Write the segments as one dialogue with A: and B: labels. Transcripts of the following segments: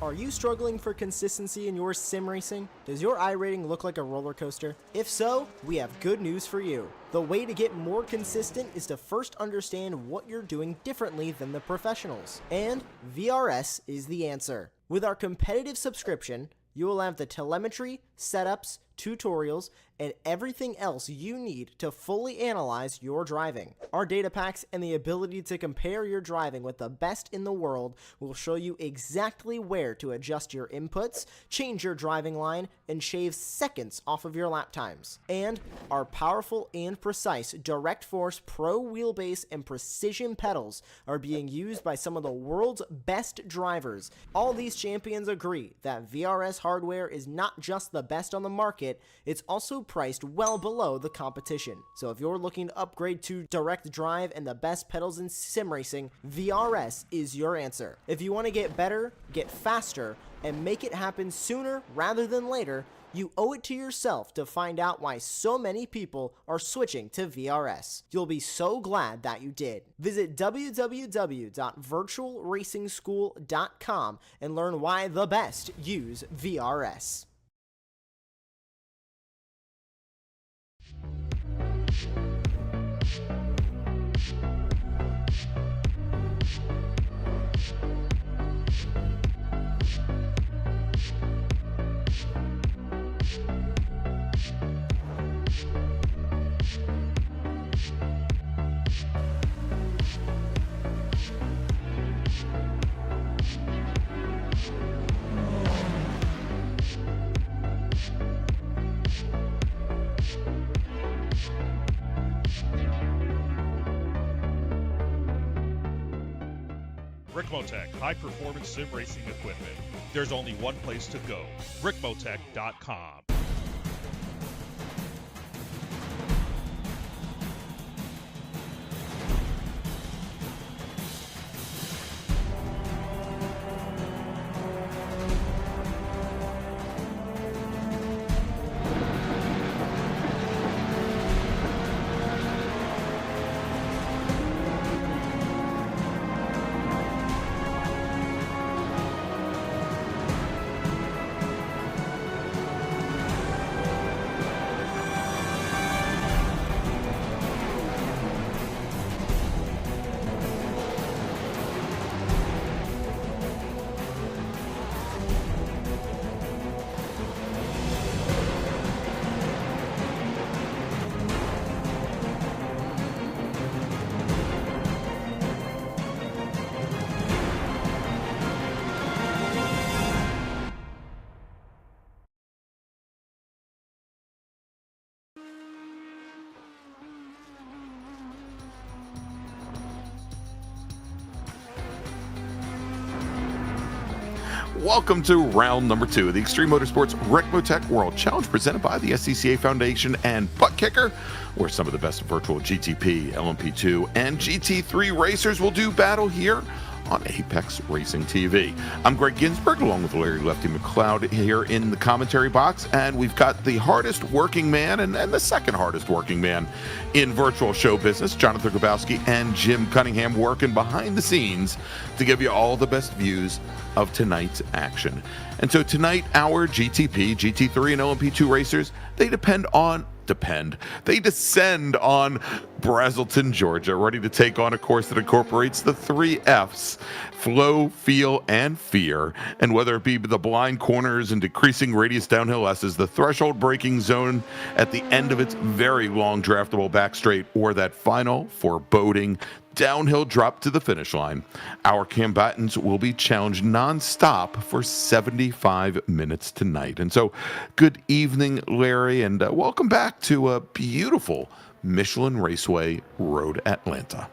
A: Are you struggling for consistency in your sim racing? Does your iRating look like a roller coaster? If so, we have good news for you. The way to get more consistent is to first understand what you're doing differently than the professionals. And VRS is the answer. With our competitive subscription, you will have the telemetry, setups, tutorials, and everything else you need to fully analyze your driving. Our data packs and the ability to compare your driving with the best in the world will show you exactly where to adjust your inputs, change your driving line, and shave seconds off of your lap times. And our powerful and precise Direct Force Pro wheelbase and precision pedals are being used by some of the world's best drivers. All these champions agree that VRS hardware is not just the best on the market, it's also priced well below the competition. So if you're looking to upgrade to direct drive and the best pedals in sim racing, VRS is your answer. If you want to get better, get faster, and make it happen sooner rather than later, you owe it to yourself to find out why so many people are switching to VRS. You'll be so glad that you did. Visit www.virtualracingschool.com and learn why the best use VRS.
B: Ricmotech, high-performance sim racing equipment. There's only one place to go, Ricmotech.com.
C: Welcome to round number 2 of the Extreme Motorsports Ricmotech World Challenge presented by the SDK Foundation and Butt Kicker, where some of the best virtual GTP, LMP2, and GT3 racers will do battle here on Apex Racing TV. I'm Greg Ginsburg, along with Larry Lefty McLeod here in the commentary box, and we've got the hardest working man and the second hardest working man in virtual show business, Jonathan Grabowski and Jim Cunningham, working behind the scenes to give you all the best views of tonight's action. And so tonight, our GTP, GT3, and LMP2 racers, they descend on Brazelton, Georgia, ready to take on a course that incorporates the 3 F's: flow, feel, and fear. And whether it be the blind corners and decreasing radius downhill S's, the threshold braking zone at the end of its very long draftable back straight, or that final foreboding downhill drop to the finish line, our combatants will be challenged non-stop for 75 minutes tonight. And so, good evening, Larry, and welcome back to a beautiful Michelin Raceway Road Atlanta.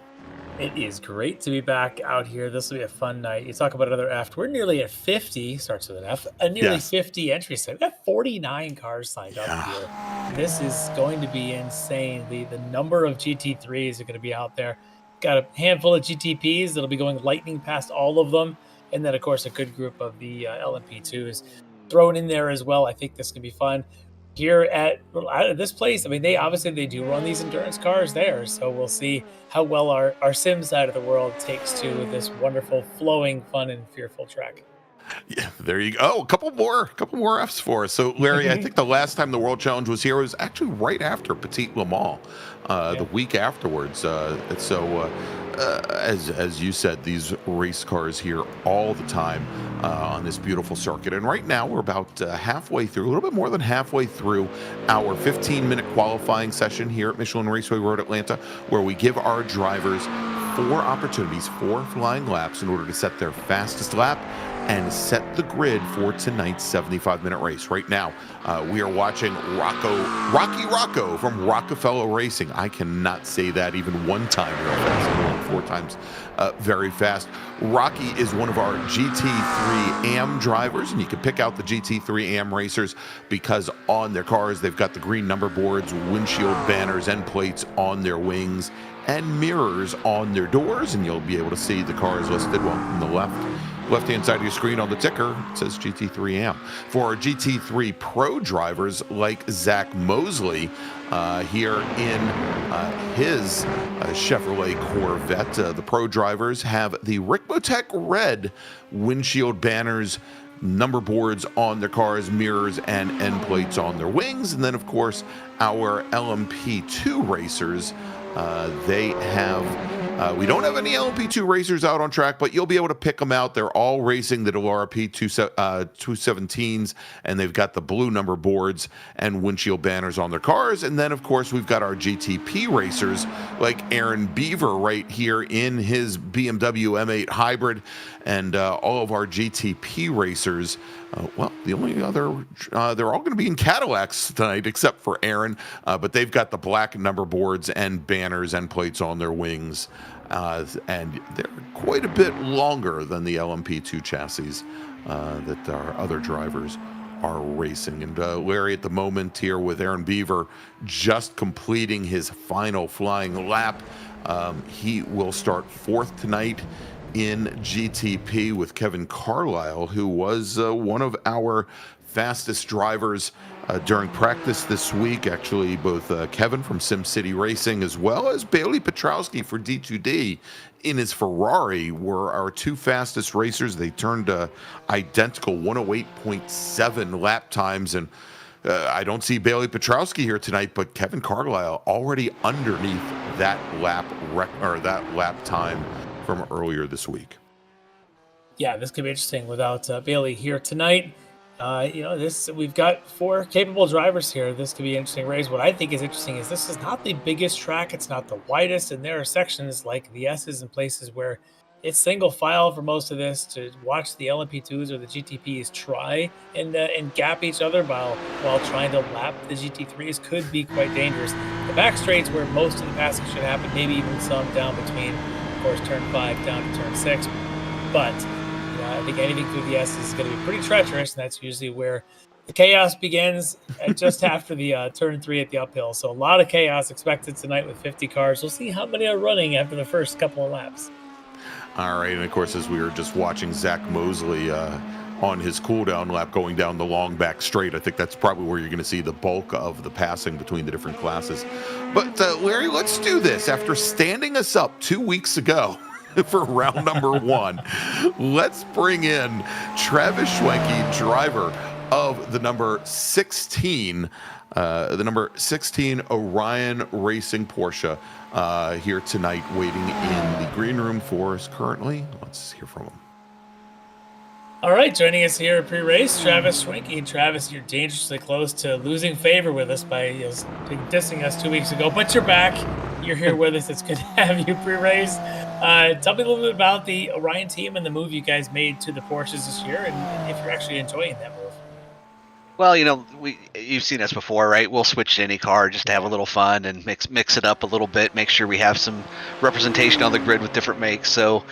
D: It is great to be back out here. This will be a fun night. You talk about another F. We're nearly at 50, starts with an F, nearly 50 entries. We've got 49 cars signed up here. This is going to be insane. The number of GT3s are going to be out there. Got a handful of GTPs that'll be going lightning past all of them. And then, of course, a good group of the LMP2s thrown in there as well. I think this can be fun. Here at this place, I mean, they do run these endurance cars there. So we'll see how well our sim side of the world takes to this wonderful, flowing, fun, and fearful track.
C: Yeah, there you go. Oh, a couple more Fs for us. So, Larry, I think the last time the World Challenge was here was actually right after Petit Le Mans, the week afterwards. As you said, these race cars here all the time on this beautiful circuit. And right now we're about halfway through, a little bit more than halfway through our 15-minute qualifying session here at Michelin Raceway Road Atlanta, where we give our drivers 4 opportunities, 4 flying laps in order to set their fastest lap and set the grid for tonight's 75-minute race. Right now, we are watching Rocky Rocco from Rockefeller Racing. I cannot say that even one time real fast. I'm going 4 times very fast. Rocky is one of our GT3 AM drivers, and you can pick out the GT3 AM racers because on their cars, they've got the green number boards, windshield banners, end plates on their wings, and mirrors on their doors, and you'll be able to see the cars listed on the left-hand side of your screen on the ticker. It says GT3 AM. For our GT3 Pro drivers like Zach Mosley here in his Chevrolet Corvette, the Pro drivers have the Ricmotech red windshield banners, number boards on their cars, mirrors, and end plates on their wings. And then, of course, our LMP2 racers, they have... we don't have any LMP2 racers out on track, but you'll be able to pick them out. They're all racing the LRP 217s, and they've got the blue number boards and windshield banners on their cars. And then, of course, we've got our GTP racers like Aaron Beaver right here in his BMW M8 Hybrid, and all of our GTP racers. Well, the only other, they're all going to be in Cadillacs tonight, except for Aaron, but they've got the black number boards and banners and plates on their wings, and they're quite a bit longer than the LMP2 chassis that our other drivers are racing. And Larry, at the moment here with Aaron Beaver just completing his final flying lap, he will start 4th tonight in GTP with Kevin Carlisle, who was one of our fastest drivers during practice this week. Actually, both Kevin from SimCity Racing as well as Bailey Petrowski for D2D in his Ferrari were our 2 fastest racers. They turned identical 108.7 lap times, and I don't see Bailey Petrowski here tonight, but Kevin Carlisle already underneath that lap time from earlier this week.
D: Yeah, this could be interesting without Bailey here tonight. We've got 4 capable drivers here. This could be an interesting race. What I think is interesting is this is not the biggest track. It's not the widest, and there are sections like the S's and places where it's single file for most of this. To watch the LMP2s or the GTPs try and gap each other while trying to lap the GT3s could be quite dangerous. The back straights where most of the passing should happen, maybe even some down between, of course, turn 5 down to turn 6. But I think anything through the S is going to be pretty treacherous, and that's usually where the chaos begins just after the turn 3 at the uphill. So a lot of chaos expected tonight with 50 cars. We'll see how many are running after the first couple of laps.
C: All right, and of course, as we were just watching Zach Mosley on his cooldown lap going down the long back straight, I think that's probably where you're going to see the bulk of the passing between the different classes. But Larry, let's do this. After standing us up 2 weeks ago for round number 1, let's bring in Travis Schwanki, driver of the number 16 Orion Racing Porsche, here tonight, waiting in the green room for us currently. Let's hear from him.
D: All right, joining us here at pre-race, Travis Schwanki. Travis, you're dangerously close to losing favor with us by dissing us 2 weeks ago, but you're back. You're here with us. It's good to have you pre-race. Tell me a little bit about the Orion team and the move you guys made to the Porsches this year, and if you're actually enjoying that move.
E: Well, you've seen us before, right? We'll switch to any car just to have a little fun and mix it up a little bit, make sure we have some representation on the grid with different makes. So,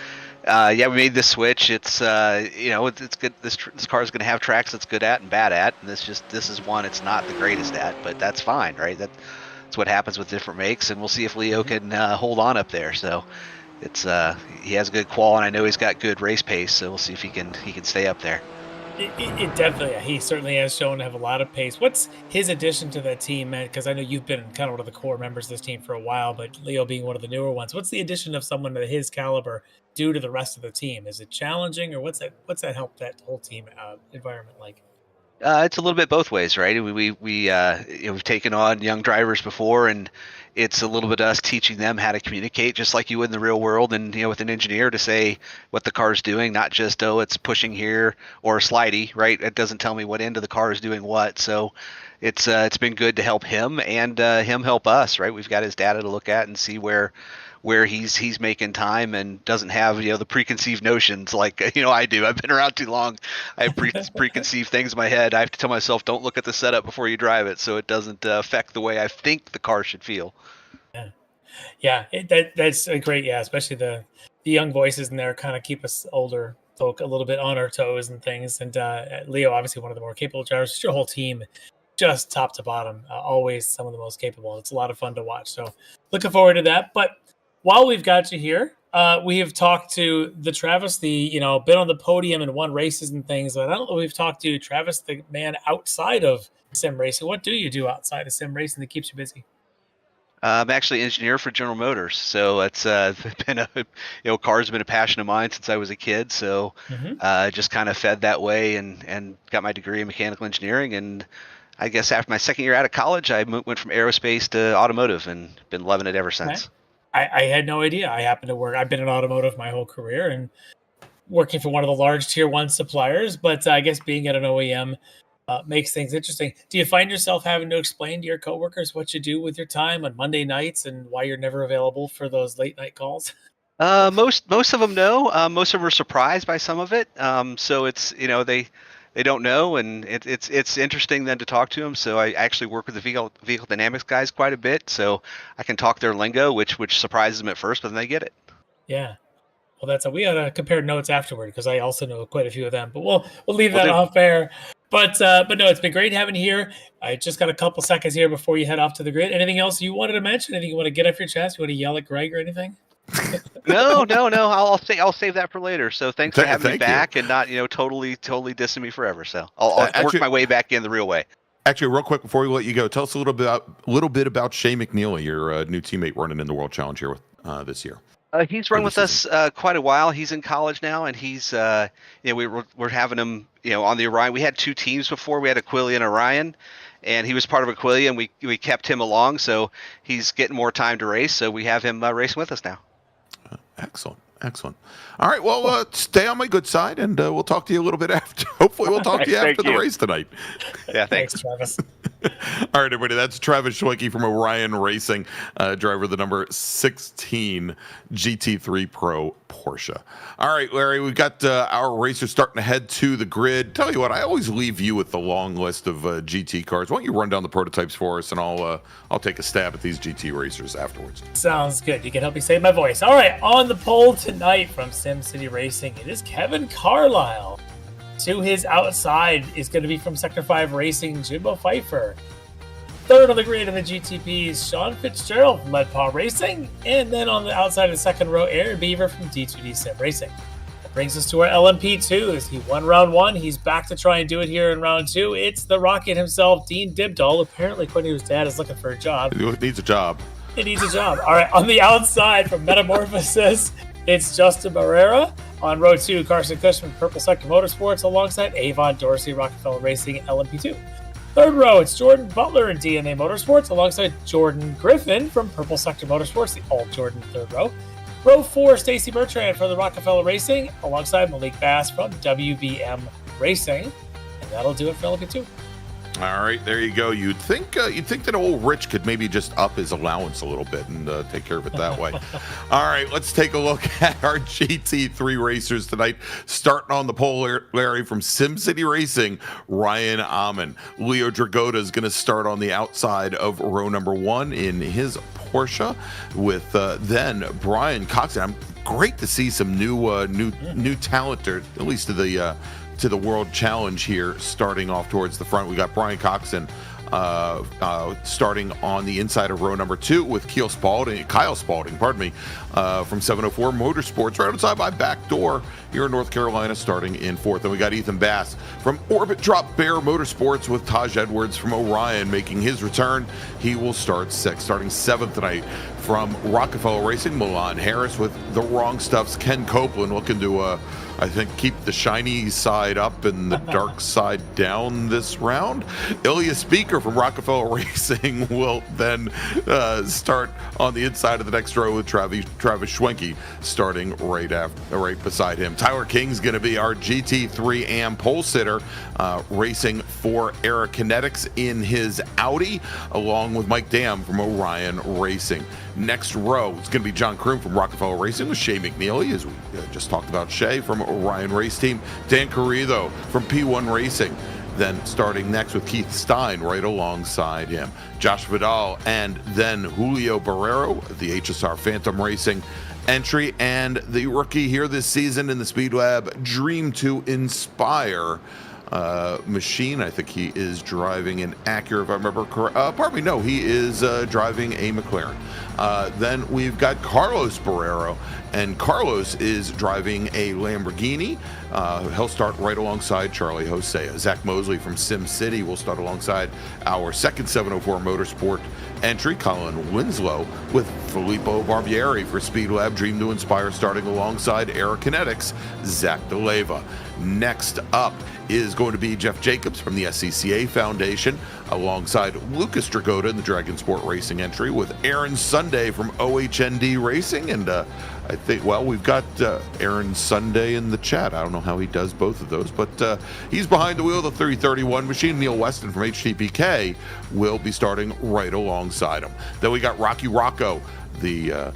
E: we made this switch. It's it's good. This car is going to have tracks it's good at and bad at, and this is one it's not the greatest at, but that's fine, right? That's what happens with different makes, and we'll see if Leo can hold on up there. So, it's he has good qual, and I know he's got good race pace. So we'll see if he can stay up there.
D: It definitely, he certainly has shown to have a lot of pace. What's his addition to that team, man? Because I know you've been kind of one of the core members of this team for a while, but Leo being one of the newer ones, what's the addition of someone of his caliber do to the rest of the team? Is it challenging, or what's that help that whole team environment like?
E: It's a little bit both ways, right? We've taken on young drivers before, and it's a little bit us teaching them how to communicate, just like you would in the real world, and with an engineer to say what the car's doing, not just it's pushing here or slidey, right? It doesn't tell me what end of the car is doing what. So it's been good to help him and him help us, right? We've got his data to look at and see where he's making time and doesn't have the preconceived notions like I do. I've been around too long. I have preconceived things in my head. I have to tell myself, don't look at the setup before you drive it, so it doesn't affect the way I think the car should feel.
D: That's a great, especially the young voices in there kind of keep us older folk a little bit on our toes and things. And Leo, obviously one of the more capable drivers. Just your whole team, just top to bottom, always some of the most capable. It's a lot of fun to watch. So looking forward to that. But while we've got you here, we have talked to the Travis, been on the podium and won races and things. But I don't know if we've talked to Travis, the man outside of sim racing. What do you do outside of sim racing that keeps you busy?
E: I'm actually an engineer for General Motors, so it's been cars have been a passion of mine since I was a kid. So just kind of fed that way and got my degree in mechanical engineering. And I guess after my second year out of college, I went from aerospace to automotive and been loving it ever since.
D: I had no idea. I've been in automotive my whole career and working for one of the large tier 1 suppliers, but I guess being at an OEM makes things interesting. Do you find yourself having to explain to your coworkers what you do with your time on Monday nights and why you're never available for those late night calls?
E: Most of them know. Most of them are surprised by some of it. So it's they don't know, and it's interesting then to talk to them. So I actually work with the vehicle dynamics guys quite a bit, so I can talk their lingo, which surprises them at first, but then they get it.
D: Yeah. Well, we ought to compare notes afterward because I also know quite a few of them. But we'll leave that off air. But no, it's been great having you here. I just got a couple seconds here before you head off to the grid. Anything else you wanted to mention? Anything you want to get off your chest? You want to yell at Greg or anything?
E: No. I'll save that for later. So thanks for having me back and not totally dissing me forever. So I'll work my way back in the real way.
C: Actually, real quick before we let you go, tell us a little bit about Shay McNeely, your new teammate running in the World Challenge here this year.
E: He's run with us quite a while. He's in college now, and he's we're having him on the Orion. We had 2 teams before. We had Aquila and Orion, and he was part of Aquila, and we kept him along, so he's getting more time to race. So we have him racing with us now.
C: Excellent. All right, well, stay on my good side, and we'll talk to you a little bit after. Hopefully, we'll talk to you after the race tonight.
E: Yeah, thanks,
D: Travis.
C: All right, everybody, that's Travis Schwanki from Orion Racing, driver of the number 16 GT3 Pro Porsche. All right, Larry, we've got our racers starting to head to the grid. Tell you what, I always leave you with the long list of GT cars. Why don't you run down the prototypes for us, and I'll take a stab at these GT racers afterwards.
D: Sounds good. You can help me save my voice. All right, on the pole tonight from SimCity Racing, it is Kevin Carlisle. To his outside is going to be from Sector 5 Racing, Jimbo Pfeiffer. Third on the grid in the GTP is Sean Fitzgerald from Lead Paw Racing. And then on the outside of the second row, Aaron Beaver from D2D Sim Racing. That brings us to our LMP2. He won round 1. He's back to try and do it here in round 2. It's the Rocket himself, Dean Dibdahl. Apparently, according to his dad, is looking for a job.
C: He needs a job.
D: It needs a job. All right, on the outside from Metamorphosis, it's Justin Barrera. On row 2, Carson Cushman, Purple Sector Motorsports, alongside Avon Dorsey, Rockefeller Racing, LMP2. Third row, it's Jordan Butler in DNA Motorsports, alongside Jordan Griffin from Purple Sector Motorsports, the all-Jordan third row. Row 4, Stacy Bertrand for the Rockefeller Racing, alongside Malik Bass from WBM Racing. And that'll do it for LMP2.
C: All right, there you go. You'd think that old Rich could maybe just up his allowance a little bit and take care of it that way. All right, let's take a look at our GT3 racers tonight. Starting on the pole, Larry, from SimCity Racing, Ryan Amon. Leo Dragota is going to start on the outside of row number 1 in his Porsche, with then Brian Coxon. Great to see some new talent, or at least to the World Challenge here, starting off towards the front. We got Brian Coxon starting on the inside of row number 2 with Kyle Spalding, from 704 Motorsports, right outside my back door here in North Carolina, starting in 4th. And we got Ethan Bass from Orbit Drop Bear Motorsports with Taj Edwards from Orion making his return. He will start 6th. Starting 7th tonight from Rockefeller Racing, Milan Harris with the Wrong Stuff's Ken Copeland looking to I think keep the shiny side up and the dark side down this round. Ilya Speaker from Rockefeller Racing will then start on the inside of the next row with Travis Schwanki starting right beside him. Tyler King's going to be our GT3 AM pole sitter, racing for Aerokinetics in his Audi, along with Mike Dam from Orion Racing. Next row is going to be John Kroom from Rockefeller Racing with Shea McNeely, as we just talked about Shea from Orion Race Team. Dan Carrillo from P1 Racing. Then starting next with Keith Stein right alongside him. Josh Vidal and then Julio Barrero, the HSR Phantom Racing entry, and the rookie here this season in the Speed Lab Dream to Inspire machine. I think he is driving an Acura, if I remember correct. Pardon me, no, he is driving a McLaren. Then we've got Carlos Barrero, and Carlos is driving a Lamborghini. He'll start right alongside Charlie Hosea. Zach Mosley from Sim City will start alongside our second 704 Motorsport entry, Colin Winslow, with Filippo Barbieri for Speed Lab Dream to Inspire, starting alongside Aerokinetics, Zach DeLeva. Next up is going to be Jeff Jacobs from the SCCA Foundation, alongside Lucas Dragotta in the Dragon Sport Racing entry, with Aaron Sunday from OHND Racing. And I think, well, we've got Aaron Sunday in the chat. I don't know how he does both of those, but he's behind the wheel of the 331 machine. Neil Weston from HTPK will be starting right alongside him. Then we got Rocky Rocco, the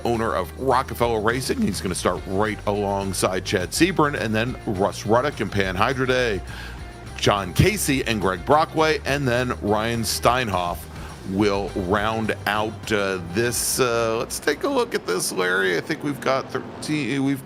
C: owner of Rockefeller Racing. He's going to start right alongside Chad Sebring, and then Russ Ruddock and Pan Hydraday, John Casey and Greg Brockway, and then Ryan Steinhoff will round out this. Let's take a look at this, Larry. I think we've got 32,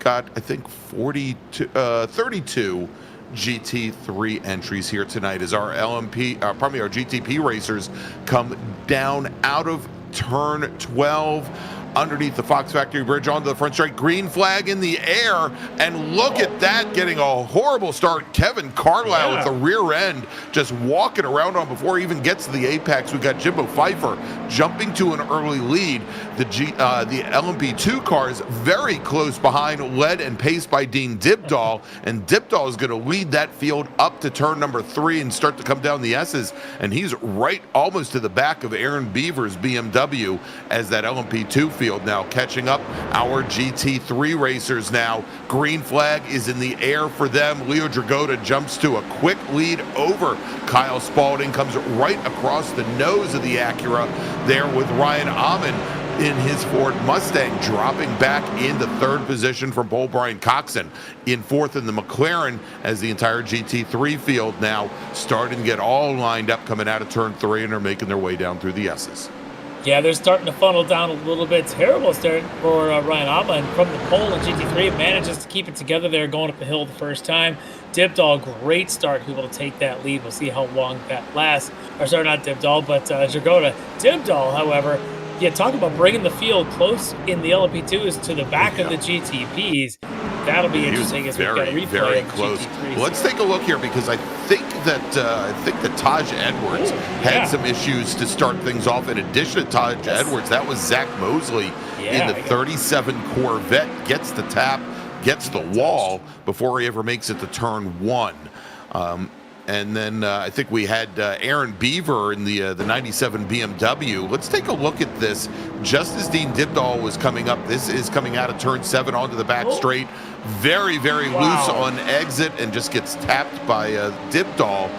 C: our 32 GT3 entries here tonight as our our GTP racers come down out of turn 12 underneath the Fox Factory Bridge onto the front straight. Green flag in the air, and look at that, getting a horrible start. Kevin Carlisle with the rear end just walking around on before he even gets to the apex. We've got Jimbo Pfeiffer jumping to an early lead. The LMP2 cars very close behind, led and paced by Dean Dibdahl, and Dibdahl is going to lead that field up to turn number 3 and start to come down the S's, and he's right almost to the back of Aaron Beaver's BMW as that LMP2 field now catching up our GT3 racers now. Green flag is in the air for them. Leo Dragotta jumps to a quick lead over Kyle Spalding, comes right across the nose of the Acura there with Ryan Amon in his Ford Mustang, dropping back into 3rd position from Paul Brian Coxon in 4th in the McLaren, as the entire GT3 field now starting to get all lined up coming out of turn 3 and are making their way down through the S's.
D: Yeah, they're starting to funnel down a little bit. Terrible start for Ryan Amon from the pole in GT3. Manages to keep it together there going up the hill the first time. Dibdahl, great start, who will take that lead. We'll see how long that lasts. Or sorry, not Dibdahl, but Dragotta. Dibdahl, however, talk about bringing the field close in the LMP2s to the back of the GTPs. That'll be interesting as we've got a replay
C: very
D: of
C: close.
D: GT3s.
C: Let's take a look here, because I think that Taj Edwards had some issues to start things off. In addition to Taj Edwards, that was Zach Mosley in the 37 Corvette, gets the tap, gets the wall before he ever makes it to turn 1. And then I think we had Aaron Beaver in the 97 BMW. Let's take a look at this. Just as Dean Dibdahl was coming up, this is coming out of turn 7 onto the back straight. Very, very loose on exit, and just gets tapped by Dibdahl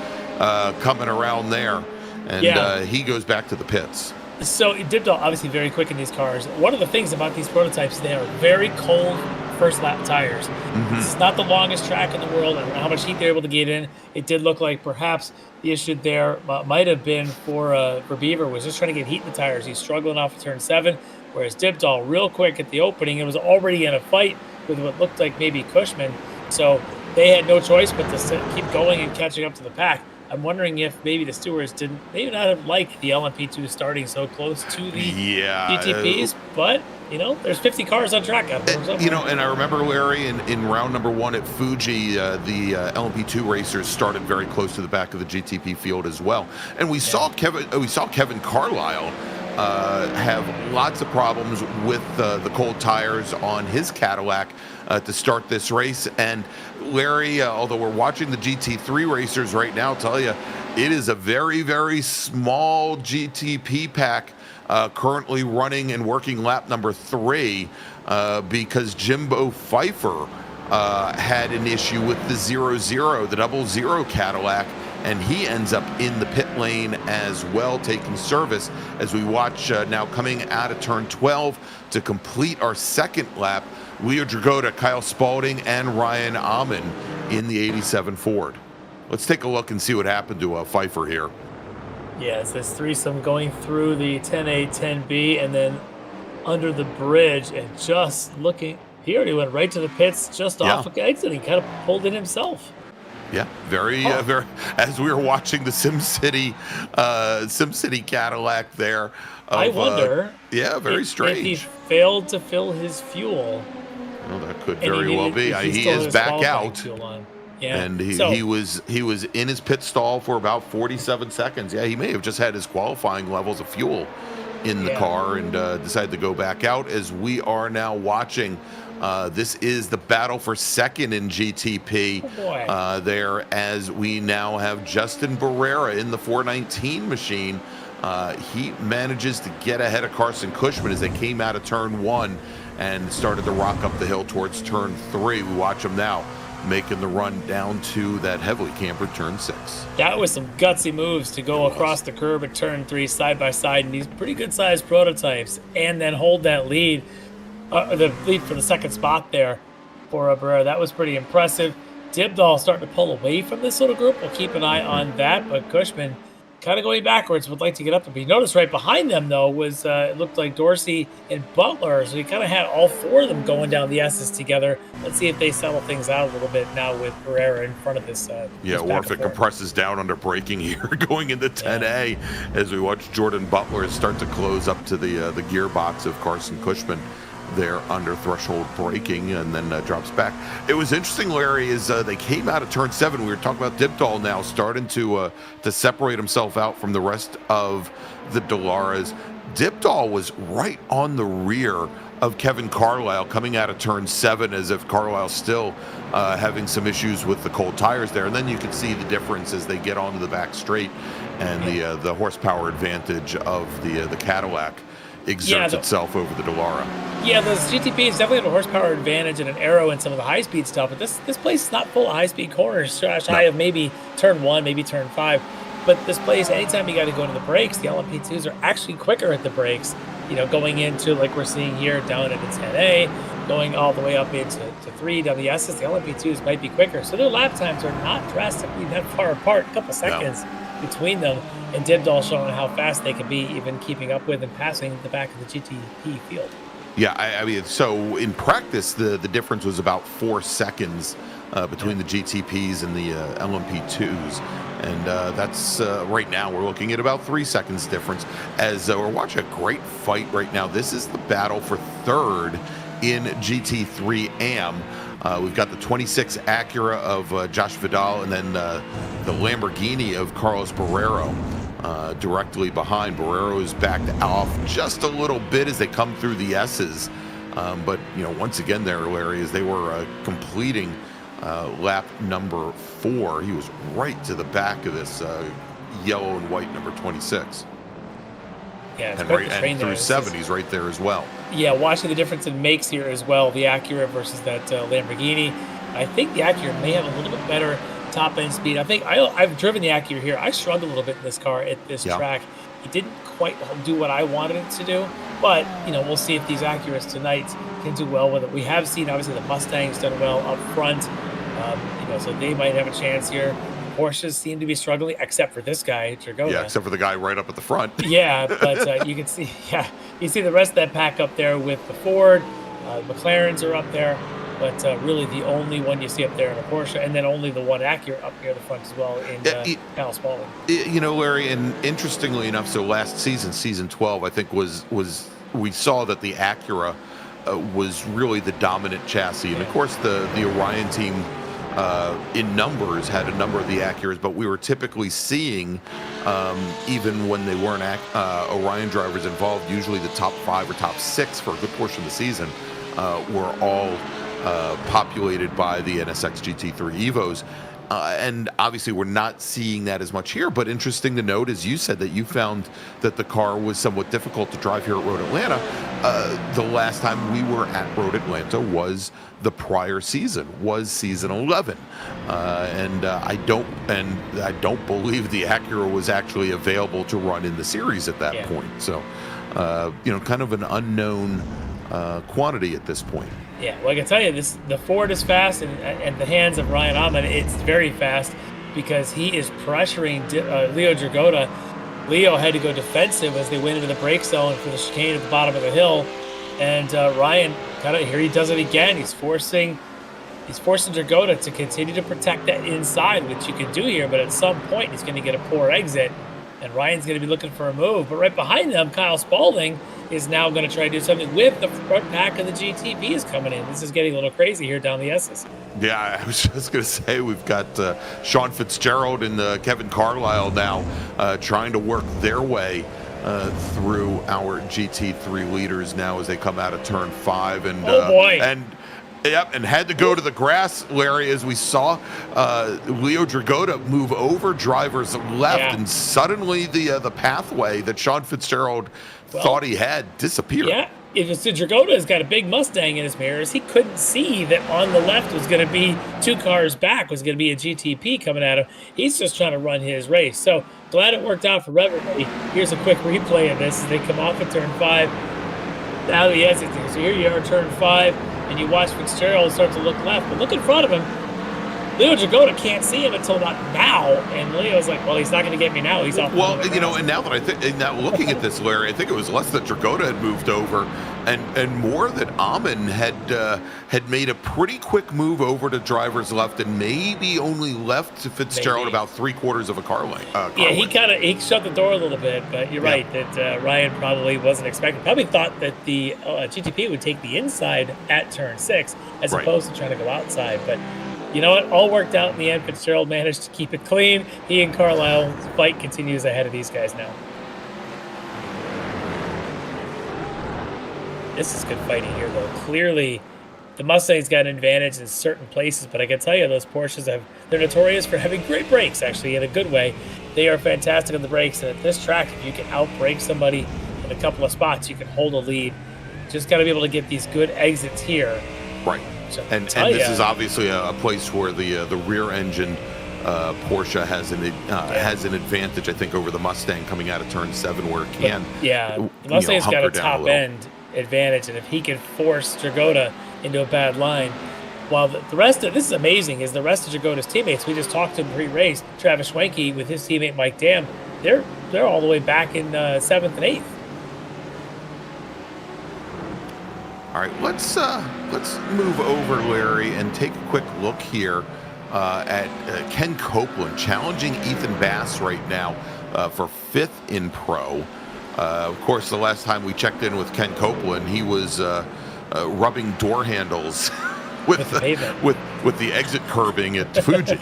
C: coming around there. And he goes back to the pits.
D: So Dibdahl obviously very quick in these cars. One of the things about these prototypes, they are very cold first lap tires. This is not the longest track in the world. I don't know how much heat they're able to get in. It did look like perhaps the issue there might have been for Beaver was just trying to get heat in the tires. He's struggling off of turn 7, whereas Dibdahl real quick at the opening, it was already in a fight with what looked like maybe Cushman. So they had no choice but to keep going and catching up to the pack. I'm wondering if maybe the stewards didn't maybe not have liked the LMP2 starting so close to the GTPs, but there's 50 cars on track out there.
C: And I remember, Larry, in round number 1 at Fuji, the LMP2 racers started very close to the back of the GTP field as well. And we saw Kevin Carlisle have lots of problems with the cold tires on his Cadillac to start this race. And Larry, although we're watching the GT3 racers right now, I'll tell you, it is a very, very small GTP pack currently running and working lap number 3 because Jimbo Pfeiffer had an issue with the 00, the 00 Cadillac, and he ends up in the pit lane as well, taking service as we watch now coming out of turn 12 to complete our second lap, Leo Dragota, Kyle Spalding, and Ryan Amon in the 87 Ford. Let's take a look and see what happened to Pfeiffer here.
D: Yeah, it's this threesome going through the 10A, 10B, and then under the bridge, and just looking, he already went right to the pits, just off of exit. He kind of pulled it himself.
C: Yeah, very. As we were watching the SimCity Cadillac there.
D: I wonder.
C: Very strange.
D: If he failed to fill his fuel.
C: Well, that could very well be. He is back out.
D: Yeah.
C: And he was in his pit stall for about 47 seconds. Yeah, he may have just had his qualifying levels of fuel in the car and decided to go back out. As we are now watching, this is the battle for second in GTP there, as we now have Justin Barrera in the 419 machine. He manages to get ahead of Carson Cushman as they came out of turn 1 and started to rock up the hill towards turn 3. We watch him now making the run down to that heavily cambered turn 6.
D: That was some gutsy moves to go across the curb at turn 3 side by side in these pretty good sized prototypes, and then hold that lead, the lead for the second spot there for Barrera. That was pretty impressive. Dibdall starting to pull away from this little group. We'll keep an eye on that, but Cushman kind of going backwards, would like to get up to be. Notice right behind them, though, was it looked like Dorsey and Butler. So you kind of had all 4 of them going down the S's together. Let's see if they settle things out a little bit now with Barrera in front of this.
C: Or if it compresses down under braking here going into 10A as we watch Jordan Butler start to close up to the gearbox of Carson Cushman there under threshold braking, and then drops back. It was interesting, Larry, is they came out of turn 7. We were talking about Dibdall now starting to separate himself out from the rest of the Delaras. Dibdall was right on the rear of Kevin Carlisle coming out of turn 7, as if Carlisle's still having some issues with the cold tires there. And then you can see the difference as they get onto the back straight, and the horsepower advantage of the Cadillac exerts itself over the Delara.
D: Yeah, those GTPs definitely have a horsepower advantage and an arrow in some of the high-speed stuff, but this place is not full of high-speed corners, shy of maybe turn 1, maybe turn 5. But this place, anytime you got to go into the brakes, the LMP2s are actually quicker at the brakes, going into, like we're seeing here, down into 10A, going all the way up into 3 WSs, the LMP2s might be quicker. So their lap times are not drastically that far apart, a couple seconds between them, and Dibdall showing how fast they can be, even keeping up with and passing the back of the GTP field.
C: Yeah, I mean, so in practice, the difference was about 4 seconds between the GTPs and the LMP2s. And that's right now we're looking at about 3 seconds difference as we're watching a great fight right now. This is the battle for third in GT3 AM. We've got the 26 Acura of Josh Vidal, and then the Lamborghini of Carlos Barrero directly behind. Barrero is backed off just a little bit as they come through the S's. But, once again there, Larry, as they were completing lap number 4, he was right to the back of this yellow and white number 26.
D: Yeah, it's
C: and through 7, he's right there as well.
D: Yeah, watching the difference in makes here as well, the Acura versus that Lamborghini. I think the Acura may have a little bit better top end speed. I think I've driven the Acura here. I struggled a little bit in this car at this track. It didn't quite do what I wanted it to do, but we'll see if these Acuras tonight can do well with it. We have seen obviously the Mustangs done well up front, so they might have a chance here. Porsches seem to be struggling, except for this guy, Dragota.
C: Yeah, except for the guy right up at the front.
D: Yeah, but you can see, you see the rest of that pack up there with the Ford. McLarens are up there. but really the only one you see up there in a Porsche, and then only the one Acura up near the front as well in Kyle Spalding.
C: You know, Larry, and interestingly enough, so last season, season 12, I think was we saw that the Acura was really the dominant chassis, and of course the Orion team in numbers had a number of the Acuras, but we were typically seeing, even when they weren't Orion drivers involved, usually the top 5 or top 6 for a good portion of the season were all populated by the NSX GT3 Evos. And obviously we're not seeing that as much here, but interesting to note, as you said, that you found that the car was somewhat difficult to drive here at Road Atlanta. The last time we were at Road Atlanta was the prior season, was season 11. And I don't believe the Acura was actually available to run in the series at that point. So, you know, kind of an unknown quantity at this point.
D: Yeah, well, I can tell you this: the Ford is fast, and at the hands of Ryan Amon, it's very fast because he is pressuring Leo Dragota. Leo had to go defensive as they went into the brake zone for the chicane at the bottom of the hill, and Ryan here he does it again. He's forcing Dragota to continue to protect that inside, which you can do here, but at some point he's going to get a poor exit, and Ryan's going to be looking for a move. But right behind them, Kyle Spalding is now going to try to do something with the front pack of the GTPs coming in. This is getting a little crazy here down the S's.
C: Yeah, I was just going to say, we've got Sean Fitzgerald and Kevin Carlisle now trying to work their way through our GT3 leaders now as they come out of turn 5. And, and had to go to the grass, Larry, as we saw Leo Dragota move over drivers left, and suddenly the pathway that Sean Fitzgerald thought he had disappeared.
D: Yeah, if Dragota has got a big Mustang in his mirrors, he couldn't see that on the left was going to be 2 cars back, was going to be a GTP coming at him. He's just trying to run his race. So glad it worked out for everybody. Here's a quick replay of this as they come off at turn 5. Now the exit. So here you are, turn 5. And you watch Fitzgerald start to look left, but look in front of him. Leo Dragota can't see him until about now, and Leo's like, well, he's not going to get me now. He's off.
C: Well, you know, and now that I think, now looking at this, Larry, I think it was less that Dragota had moved over, and more that Amon had made a pretty quick move over to driver's left, and maybe only left to Fitzgerald about 3/4 of a car length.
D: He shut the door a little bit, but you're right that Ryan probably wasn't expecting. Probably thought that the GTP would take the inside at turn 6 as opposed to trying to go outside, but. You know what? All worked out in the end. Fitzgerald managed to keep it clean. He and Carlisle's fight continues ahead of these guys now. This is good fighting here, though. Clearly, the Mustang's got an advantage in certain places, but I can tell you those Porsches they're notorious for having great brakes, actually, in a good way. They are fantastic on the brakes, and at this track, if you can outbrake somebody in a couple of spots, you can hold a lead. Just got to be able to get these good exits here.
C: Right. And this is obviously a place where the rear engine Porsche has an advantage, I think, over the Mustang coming out of turn 7 where it can.
D: The Mustang's got a top end advantage, and if he can force Dragota into a bad line, while the rest of this is amazing, is the rest of Dragota's teammates. We just talked to him pre-race. Travis Schwanki with his teammate Mike Dam, they're all the way back in 7th and 8th.
C: All right, let's move over, Larry, and take a quick look here at Ken Copeland challenging Ethan Bass right now for 5th in Pro. Of course, the last time we checked in with Ken Copeland, he was rubbing door handles with the exit curbing at Fuji.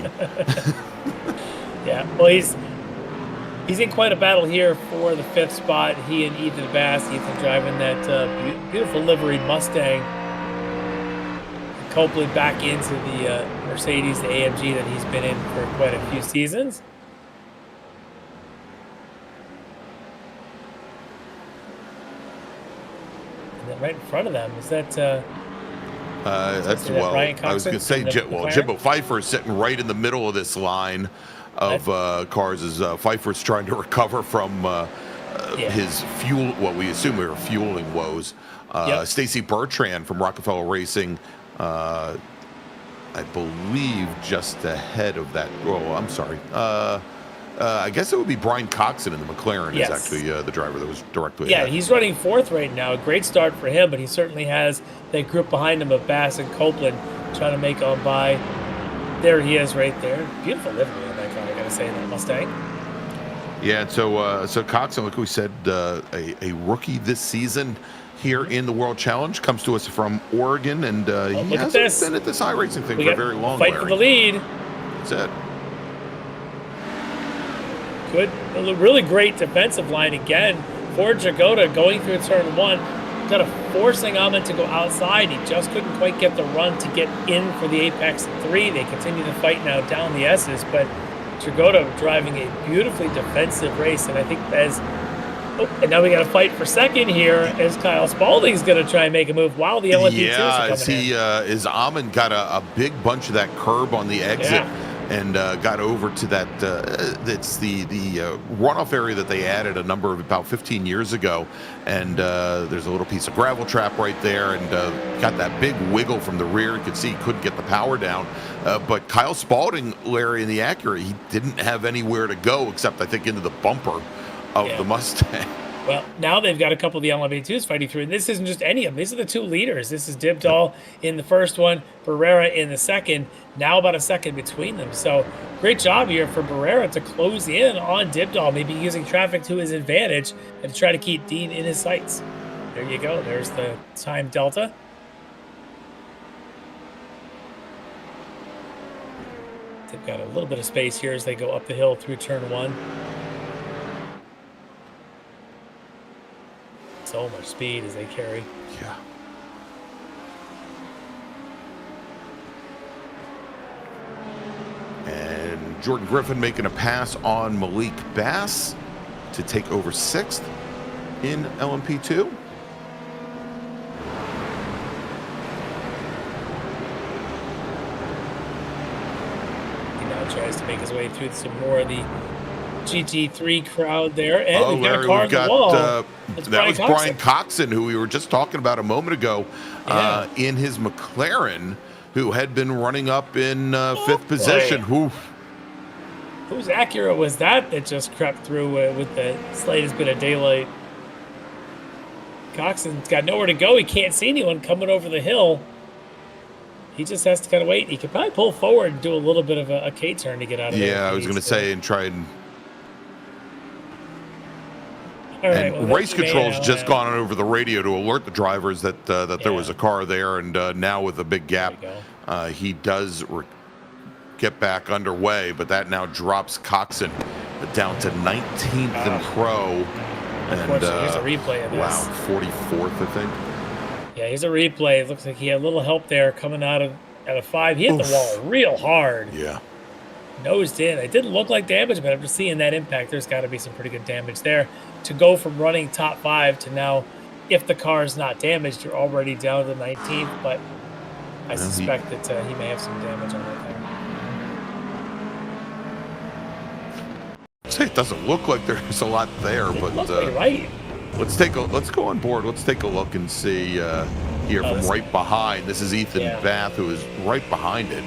D: Yeah, well, he's in quite a battle here for the 5th spot. He and Ethan Bass. Ethan driving that beautiful liveried Mustang. Copeland back into the Mercedes, the AMG that he's been in for quite a few seasons. And then right in front of them, is that...
C: that's, well, I was going to say, Jimbo Pfeiffer is sitting right in the middle of this line of cars as Pfeiffer's trying to recover from his fuel, what we assume are fueling woes. Stacy Bertrand from Rockefeller Racing, I believe just ahead of that. Oh, I'm sorry. I guess it would be Brian Coxon in the McLaren
D: Yes.
C: is actually the driver that was directly
D: Yeah,
C: ahead.
D: he's running 4th right now. Great start for him, but he certainly has that group behind him of Bass and Copeland trying to make on by. There he is right there. Beautiful livery on that car, I got to say, that Mustang.
C: Yeah, and so Coxon, like we said, a rookie this season here in the World Challenge, comes to us from Oregon, and he
D: look at
C: hasn't
D: this.
C: been at this iRacing thing
D: We
C: for
D: got
C: very long.
D: fight for the
C: Larry.
D: lead.
C: That's it.
D: Good, a really great defensive line again for Jagoda going through turn 1. Kind of forcing Ahmed to go outside. He just couldn't quite get the run to get in for the Apex 3. They continue to fight now down the S's, but Jagoda driving a beautifully defensive race, and I think and now we got to fight for second here as Kyle Spalding's going to try and make a move while the LMP2s are coming in.
C: As Ahmed got a big bunch of that curb on the exit.
D: Yeah.
C: And got over to that. It's the runoff area that they added about 15 years ago, and there's a little piece of gravel trap right there, and got that big wiggle from the rear. You could see he couldn't get the power down, but Kyle Spalding, Larry, in the Acura, he didn't have anywhere to go except I think into the bumper of the Mustang.
D: Well, now they've got a couple of the LMP2s fighting through, and this isn't just any of them. These are the 2 leaders. This is Dibdal in the first one, Barrera in the second, now about a second between them. So great job here for Barrera to close in on Dibdal, maybe using traffic to his advantage and to try to keep Dean in his sights. There you go. There's the time delta. They've got a little bit of space here as they go up the hill through turn 1. So much speed as they carry.
C: Yeah. And Jordan Griffin making a pass on Malik Bass to take over 6th in LMP2.
D: He now tries to make his way through some more of the GT3 crowd there. And we've got a car on the wall.
C: that was Brian Coxon, who we were just talking about a moment ago, in his McLaren, who had been running up in 5th position.
D: Whose Acura was that just crept through with the slightest bit of daylight? Coxon's got nowhere to go. He can't see anyone coming over the hill. He just has to kind of wait. He could probably pull forward and do a little bit of a K-turn to get out of there.
C: Yeah, I was going to say, and try and... race control's just gone on over the radio to alert the drivers that there was a car there, and now with a big gap, he does get back underway, but that now drops Coxon down to 19th in pro. And
D: here's a replay of this.
C: Wow, 44th, I think.
D: Yeah, here's a replay. It looks like he had a little help there coming out of 5. He hit the wall real hard.
C: Yeah.
D: Nosed in. It didn't look like damage, but after seeing that impact, there's got to be some pretty good damage there. To go from running top 5 to now, if the car is not damaged, you're already down to the 19th, but I suspect that he may have some damage on that there.
C: It doesn't look like there's a lot there, but
D: right.
C: Let's go on board. Let's take a look and see here from right behind. This is Ethan Bath, who is right behind it.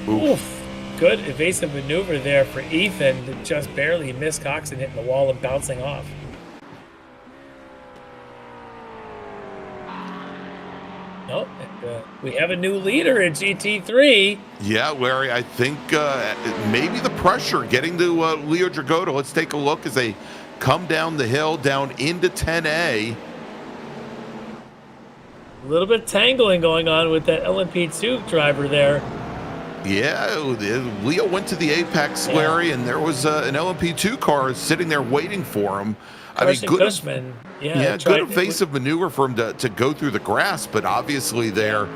D: Oof. Good evasive maneuver there for Ethan to just barely miss Coxon hitting the wall and bouncing off. Oh, we have a new leader in GT3.
C: Yeah, Larry, I think maybe the pressure getting to Leo Dragotta. Let's take a look as they come down the hill, down into 10A.
D: A little bit of tangling going on with that LMP2 driver there.
C: Yeah, Leo went to the apex, Larry, and there was an LMP2 car sitting there waiting for him. I mean, good evasive maneuver for him to go through the grass, but obviously there,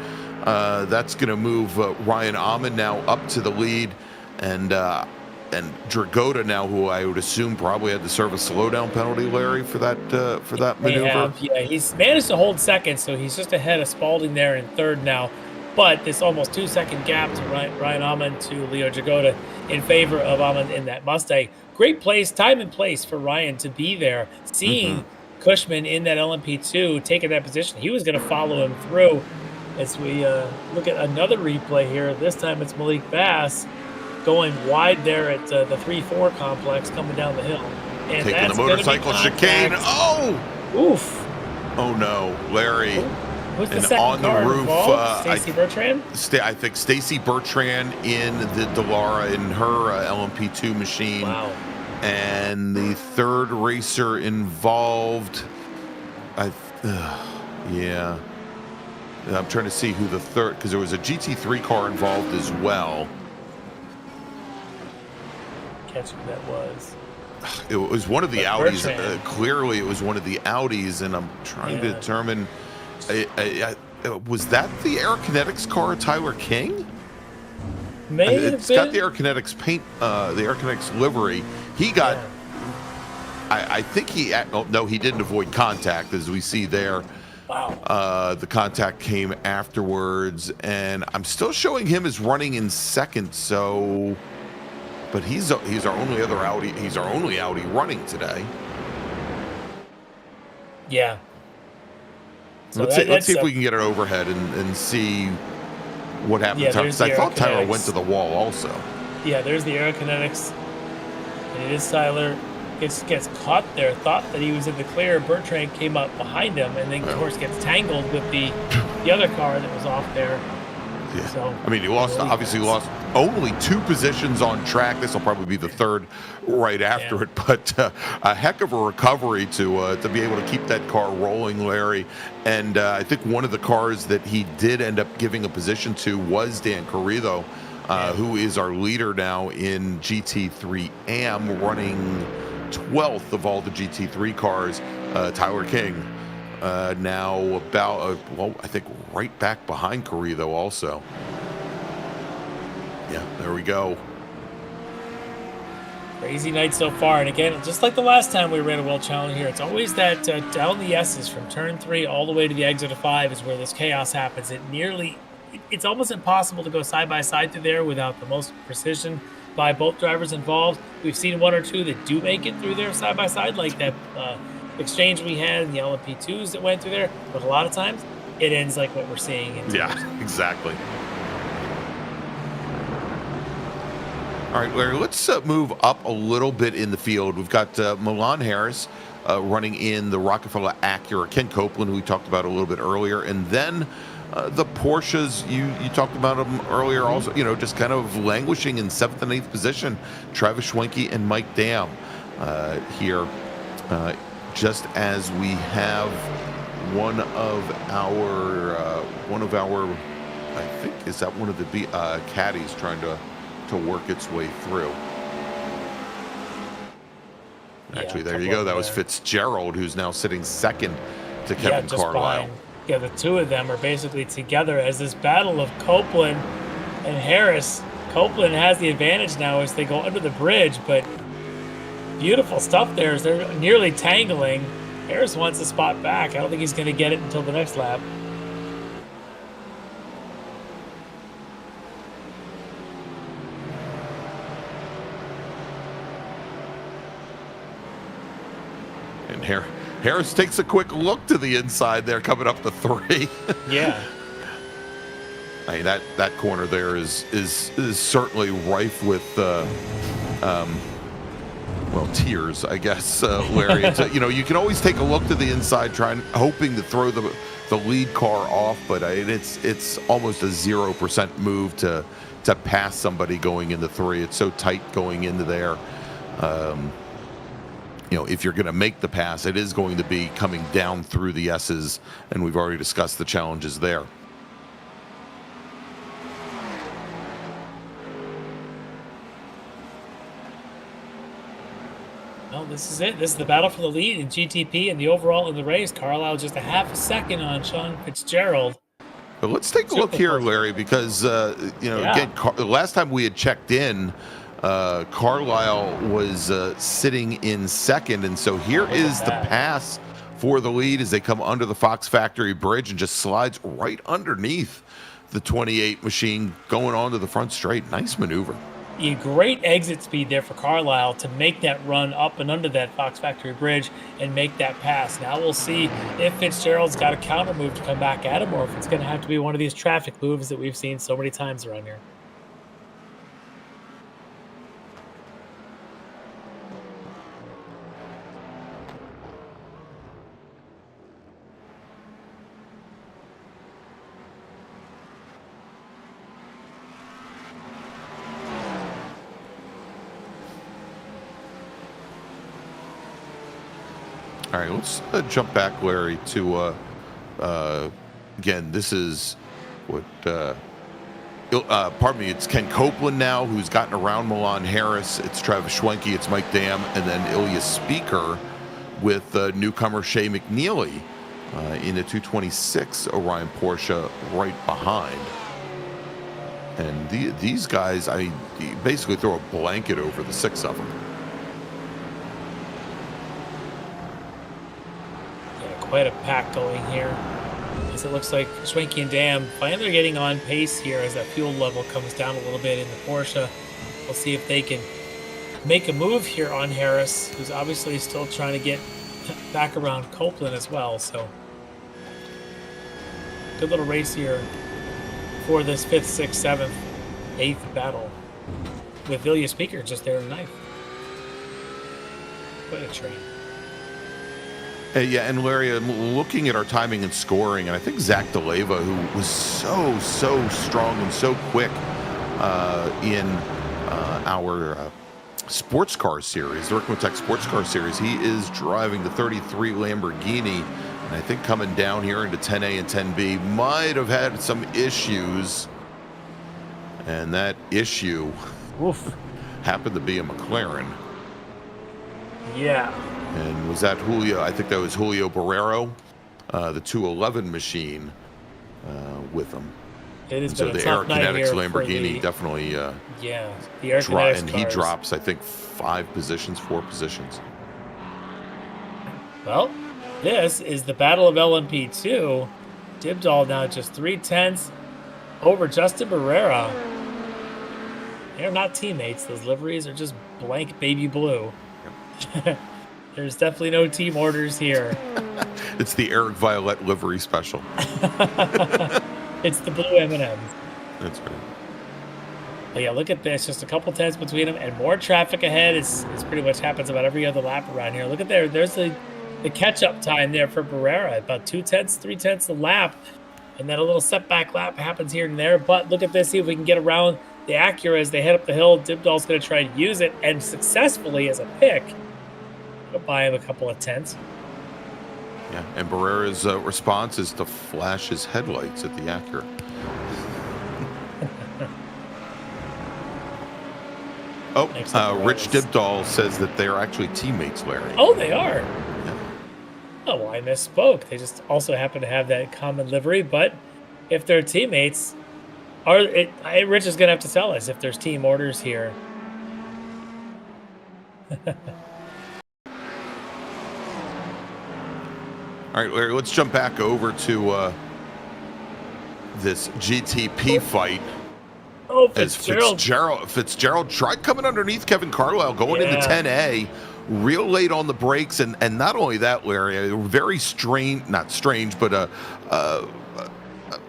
C: that's going to move Ryan Ahmed now up to the lead, and Dragotta now, who I would assume probably had to serve a slowdown penalty, Larry, for that maneuver.
D: Yeah, he's managed to hold second, so he's just ahead of Spalding there in third now. But this almost 2-second gap to Ryan Ahmed to Leo Dragotta in favor of Ahmed in that Mustang. Great place, time and place for Ryan to be there. Seeing Cushman in that LMP2 taking that position, he was going to follow him through. As we look at another replay here, this time it's Malik Bass going wide there at the 3-4 complex coming down the hill. And
C: taking
D: that's
C: the motorcycle chicane. Oh!
D: Oof.
C: Oh no, Larry.
D: Who's the
C: and
D: second
C: on the
D: car
C: roof,
D: involved? Stacy Bertrand?
C: I think Stacy Bertrand in the Dallara in her LMP2 machine.
D: Wow.
C: And the third racer involved, yeah. I'm trying to see who the third, because there was a GT3 car involved as well.
D: Catch who that was.
C: It was one of the Audis. Clearly, it was one of the Audis, and I'm trying to determine. Was that the Aerokinetics car, Tyler King? It's got the Aerokinetics paint, the Aerokinetics livery. He got. I think he. Oh, no, he didn't avoid contact, as we see there.
D: Wow.
C: The contact came afterwards, and I'm still showing him as running in second. So. But he's our only other Audi. He's our only Audi running today.
D: Yeah. So
C: let's see if we can get it overhead and see what happened.
D: Yeah,
C: I thought Tyler went to the wall also.
D: Yeah, there's the Aerokinetics. And it is Tyler. Gets caught there. Thought that he was in the clear. Bertrand came up behind him, and then of course gets tangled with the other car that was off there.
C: Yeah.
D: So,
C: I mean, he obviously lost only 2 positions on track. This will probably be the third right after it, but a heck of a recovery to be able to keep that car rolling, Larry. And I think one of the cars that he did end up giving a position to was Dan Carrillo, who is our leader now in GT3 AM, running 12th of all the GT3 cars. Tyler King. Now about, I think right back behind Carrillo also. Yeah, there we go.
D: Crazy night so far. And again, just like the last time we ran a World Challenge here, it's always that down the S's from turn 3 all the way to the exit of 5 is where this chaos happens. It's almost impossible to go side by side through there without the most precision by both drivers involved. We've seen 1 or 2 that do make it through there side by side, like that exchange we had in the LMP2s that went through there, but a lot of times it ends like what we're seeing.
C: Yeah, exactly. All right, Larry, let's move up a little bit in the field. We've got Milan Harris running in the Rockefeller Acura, Ken Copeland, who we talked about a little bit earlier, and then the Porsches, you talked about them earlier also, just kind of languishing in 7th and 8th position, Travis Schwanki and Mike Dam here. Just as we have one of our, I think, is that one of the caddies trying to work its way through. Actually, there you go. That was Fitzgerald, who's now sitting second to Kevin Carlisle.
D: Yeah, the 2 of them are basically together as this battle of Copeland and Harris. Copeland has the advantage now as they go under the bridge, but beautiful stuff there as they're nearly tangling. Harris wants a spot back. I don't think he's going to get it until the next lap.
C: And Harris takes a quick look to the inside there, coming up to 3.
D: Yeah.
C: I mean, that corner there is certainly rife with tears, I guess, Larry. You can always take a look to the inside, hoping to throw the lead car off, but it's almost a 0% move to pass somebody going into 3. It's so tight going into there. If you're going to make the pass, it is going to be coming down through the S's, and we've already discussed the challenges there.
D: Well, this is it. This is the battle for the lead in GTP and the overall in the race. Carlisle just a half a second on Sean Fitzgerald.
C: But let's take a look here, Larry, because again, the last time we had checked in, Carlisle was sitting in second, and so here is the pass for the lead as they come under the Fox Factory Bridge and just slides right underneath the 28 machine going onto the front straight. Nice maneuver.
D: Yeah, great exit speed there for Carlisle to make that run up and under that Fox Factory Bridge and make that pass. Now we'll see if Fitzgerald's got a counter move to come back at him, or if it's going to have to be one of these traffic moves that we've seen so many times around here.
C: All right, let's jump back, Larry, to again. This is what. Pardon me. It's Ken Copeland now, who's gotten around Milan Harris. It's Travis Schwanki. It's Mike Dam, and then Ilya Speaker with newcomer Shea McNeely in the 226 Orion Porsche right behind. And these guys, you basically throw a blanket over the 6 of them.
D: Yeah, quite a pack going here. As it looks like Schwanki and Dam finally getting on pace here as that fuel level comes down a little bit in the Porsche. We'll see if they can make a move here on Harris, who's obviously still trying to get back around Copeland as well. So good little race here for this 5th, 6th, 7th, 8th battle with Ilya Speaker just there in 9th. Quite a train.
C: Yeah, and Larry, I'm looking at our timing and scoring, and I think Zach DeLeva, who was so strong and so quick in our sports car series, the Ricmotech sports car series, he is driving the 33 Lamborghini, and I think coming down here into 10A and 10B might have had some issues, and that issue happened to be a McLaren.
D: Yeah.
C: And was that Julio? I think that was Julio Barrero, the 211 machine with him.
D: It is
C: so the Aerokinetics Lamborghini definitely
D: the Aerokinetics
C: and he drops, I think, 4 positions.
D: Well, this is the Battle of LMP2. Dibdall now just 3/10 over Justin Barrera. They're not teammates. Those liveries are just blank baby blue. There's definitely no team orders here.
C: It's the Eric Violet livery special.
D: It's the blue M&Ms.
C: That's right.
D: But yeah, look at this. Just a couple tenths between them and more traffic ahead. It's pretty much happens about every other lap around here. Look at there. There's the catch-up time there for Barrera. About 2 tenths, 3 tenths a lap. And then a little setback lap happens here and there. But look at this. See if we can get around the Acura as they head up the hill. Dibdall's going to try to use it and successfully as a pick. Buy him a couple of tenths.
C: Yeah, and Barrera's response is to flash his headlights at the Acura. Rich Dibdall says that they're actually teammates, Larry.
D: Oh, they are?
C: Yeah.
D: Oh, well, I misspoke. They just also happen to have that common livery, but if they're teammates, Rich is going to have to tell us if there's team orders here.
C: All right, Larry, let's jump back over to this GTP fight.
D: Oh,
C: Fitzgerald tried coming underneath Kevin Carlisle, going into 10A, real late on the brakes, and not only that, Larry, very not strange, but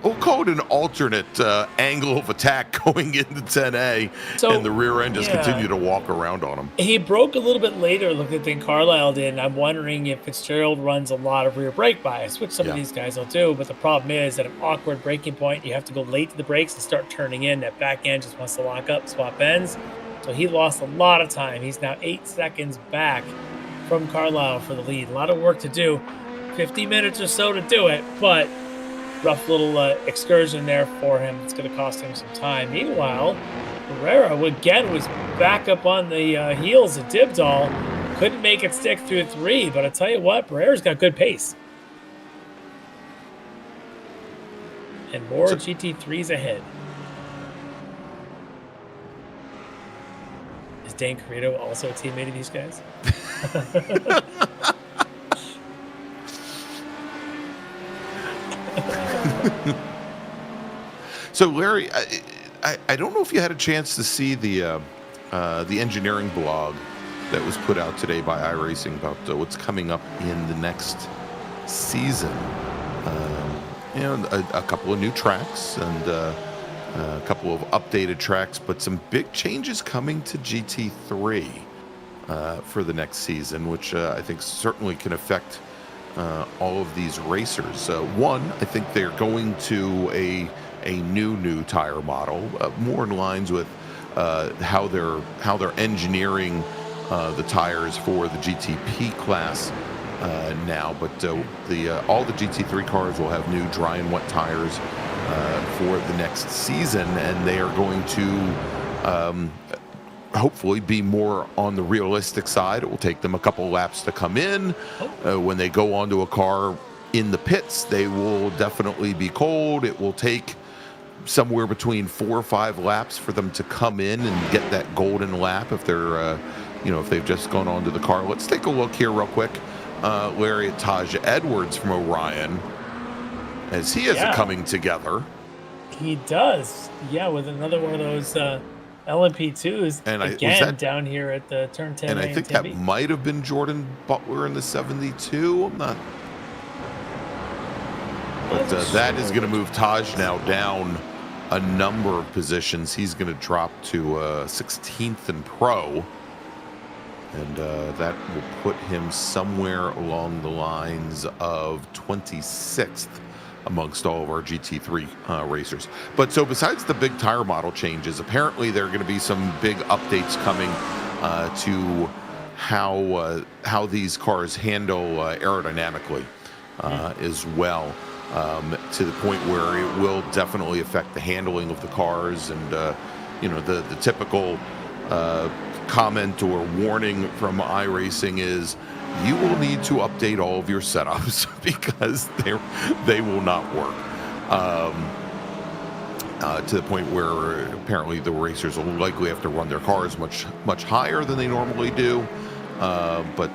C: we'll call it an alternate angle of attack going into 10A, and the rear end just continued to walk around on him.
D: He broke a little bit later, than Carlisle did, and I'm wondering if Fitzgerald runs a lot of rear brake bias, which some of these guys will do, but the problem is at an awkward braking point, you have to go late to the brakes and start turning in. That back end just wants to lock up, swap ends, so he lost a lot of time. He's now 8 seconds back from Carlisle for the lead. A lot of work to do, 50 minutes or so to do it, but rough little excursion there for him. It's going to cost him some time. Meanwhile, Barrera again was back up on the heels of Dibdall. Couldn't make it stick through 3, but I tell you what, Barrera's got good pace. And more GT3s ahead. Is Dan Carito also a teammate of these guys?
C: So, Larry, I don't know if you had a chance to see the engineering blog that was put out today by iRacing about what's coming up in the next season. A couple of new tracks and a couple of updated tracks, but some big changes coming to GT3 for the next season, which I think certainly can affect all of these racers. One, I think they're going to a new tire model, more in lines with how they're engineering the tires for the GTP class now, but all the GT3 cars will have new dry and wet tires for the next season, and they are going to hopefully be more on the realistic side. It will take them a couple laps to come in. When they go onto a car in the pits, they will definitely be cold. It will take somewhere between 4 or 5 laps for them to come in and get that golden lap if they're if they've just gone onto the car. Let's take a look here real quick. Larry at Taj Edwards from Orion, as he is coming together.
D: He does, with another one of those LMP2s, and again down here at the turn 10.
C: And I think that might have been Jordan Butler in the 72. I'm not. But that is going to move Taj now down a number of positions. He's going to drop to 16th in Pro. And that will put him somewhere along the lines of 26th amongst all of our GT3 racers. But so besides the big tire model changes, apparently there are going to be some big updates coming to how these cars handle aerodynamically as well, to the point where it will definitely affect the handling of the cars. And the typical comment or warning from iRacing is you will need to update all of your setups because they will not work, to the point where apparently the racers will likely have to run their cars much higher than they normally do. But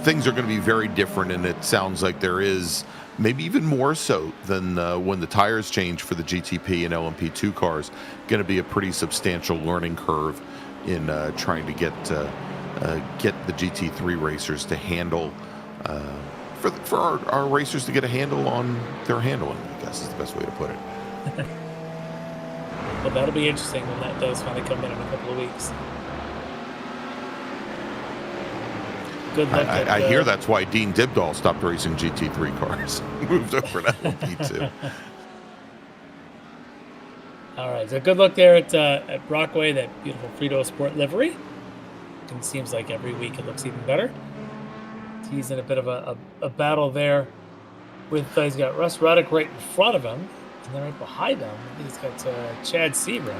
C: things are going to be very different, and it sounds like there is maybe even more so than when the tires change for the GTP and LMP2 cars. Going to be a pretty substantial learning curve in trying to get the GT3 racers to handle, for our racers to get a handle on their handling, I guess is the best way to put it.
D: Well, that'll be interesting when that does finally come in a couple of weeks. Good luck.
C: I hear that's why Dean Dibdahl stopped racing GT3 cars, moved over to LMP2.
D: All right, so good luck there at Brockway, that beautiful Frito Sport livery. It seems like every week it looks even better. He's in a bit of a battle there with, he's got Russ Ruddock right in front of him, and then right behind him, I think he's got Chad Sebring.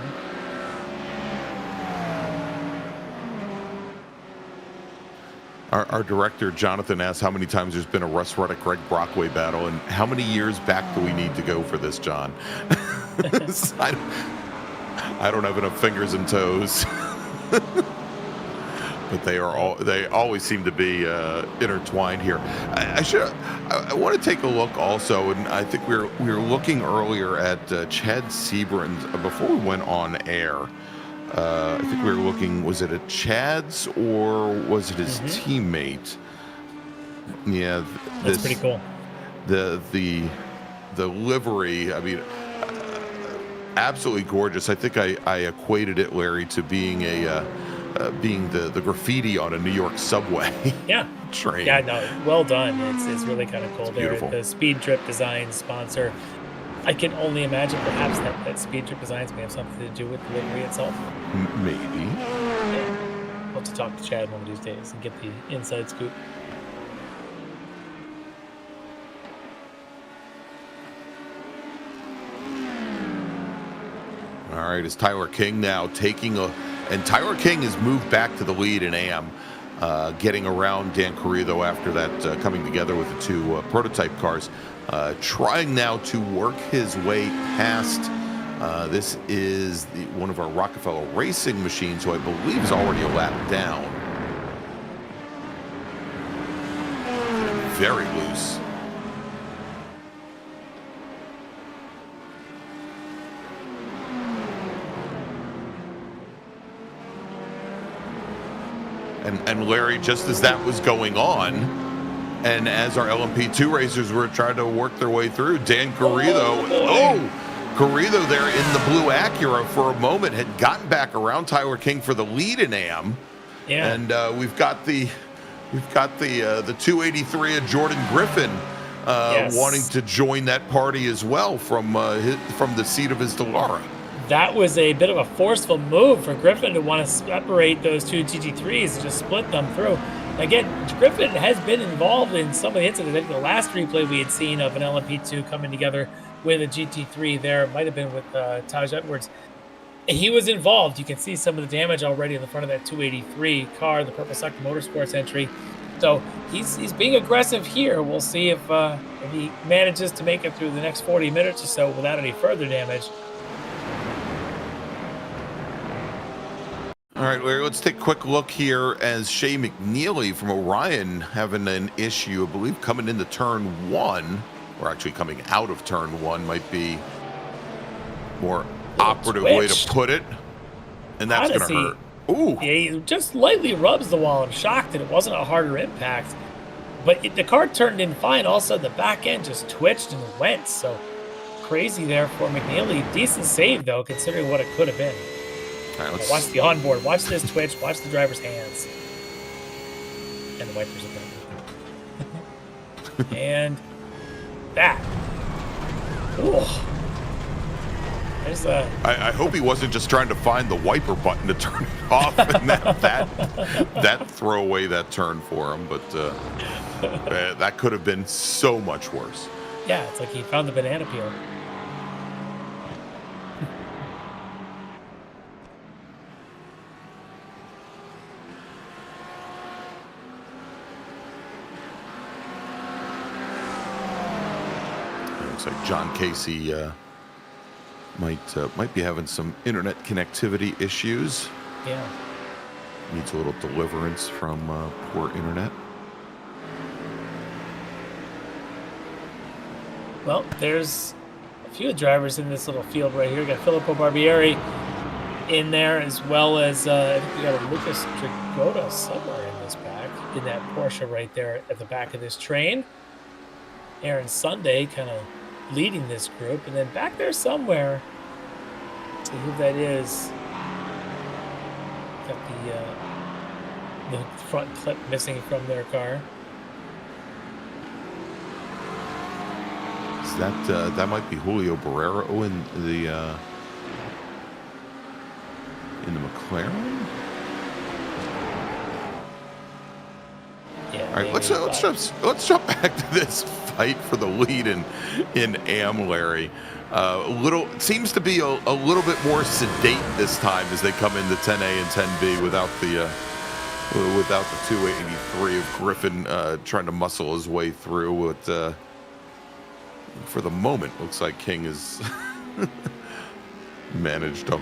C: Our director, Jonathan, asked how many times there's been a Russ Ruddock-Greg Brockway battle, and how many years back do we need to go for this, John? I don't have enough fingers and toes. But they always seem to be intertwined here. I want to take a look also, and I think we were looking earlier at Chad Sebring before we went on air. I think we were looking, was it at Chad's or was it his teammate? Yeah,
D: that's pretty cool.
C: The livery, I mean, absolutely gorgeous. I think I equated it, Larry, to being being the graffiti on a New York subway. Train.
D: Yeah, no, well done. It's really kind of cool. There,
C: beautiful.
D: The Speed Trip Design sponsor. I can only imagine perhaps that Speed Trip Designs may have something to do with the livery itself.
C: Maybe.
D: Yeah. We'll have to talk to Chad one of these days and get the inside scoop.
C: All right, is Tyler King now taking and Tyler King has moved back to the lead in AM, getting around Dan Carrillo after that coming together with the two prototype cars. Trying now to work his way past. This is one of our Rockefeller Racing machines, who I believe is already a lap down. Very loose. And Larry, just as that was going on, and as our LMP2 racers were trying to work their way through, Dan Carrillo, Carrillo there in the blue Acura for a moment had gotten back around Tyler King for the lead in AM.
D: Yeah.
C: And we've got the 283 of Jordan Griffin wanting to join that party as well from the seat of his Dallara.
D: That was a bit of a forceful move for Griffin to want to separate those two GT3s and just split them through. Again, Griffin has been involved in some of the incidents. I think the last replay we had seen of an LMP2 coming together with a GT3 there, it might have been with Taj Edwards. He was involved. You can see some of the damage already in the front of that 283 car, the Purple Sector Motorsports entry. So he's being aggressive here. We'll see if he manages to make it through the next 40 minutes or so without any further damage.
C: All right, Larry, let's take a quick look here as Shea McNeely from Orion having an issue, I believe, coming into turn 1, or actually coming out of turn 1 might be more operative way to put it. And that's going to hurt. Ooh.
D: Yeah, he just lightly rubs the wall. I'm shocked that it wasn't a harder impact. But the car turned in fine. All of a sudden, the back end just twitched and went. So crazy there for McNeely. Decent save, though, considering what it could have been.
C: All right, let's
D: watch the onboard. Watch this twitch. Watch the driver's hands. And the wipers are going. And that. Ooh.
C: I hope he wasn't just trying to find the wiper button to turn it off and that throw away that turn for him, but that could have been so much worse.
D: Yeah, it's like he found the banana peel.
C: Looks like John Casey might be having some internet connectivity issues.
D: Yeah.
C: Needs a little deliverance from poor internet.
D: Well, there's a few drivers in this little field right here. We got Filippo Barbieri in there, as well as I think we got a Lucas Dragotta somewhere in this back, in that Porsche right there at the back of this train. Aaron Sunday kind of leading this group, and then back there somewhere, see who that is. Got the front clip missing from their car.
C: Is that might be Julio Barrero in the McLaren?
D: Yeah.
C: All right, let's jump back to this fight for the lead in AM, Larry. It seems to be a little bit more sedate this time as they come into 10A and 10B without the 283 of Griffin trying to muscle his way through. With for the moment, looks like King has managed to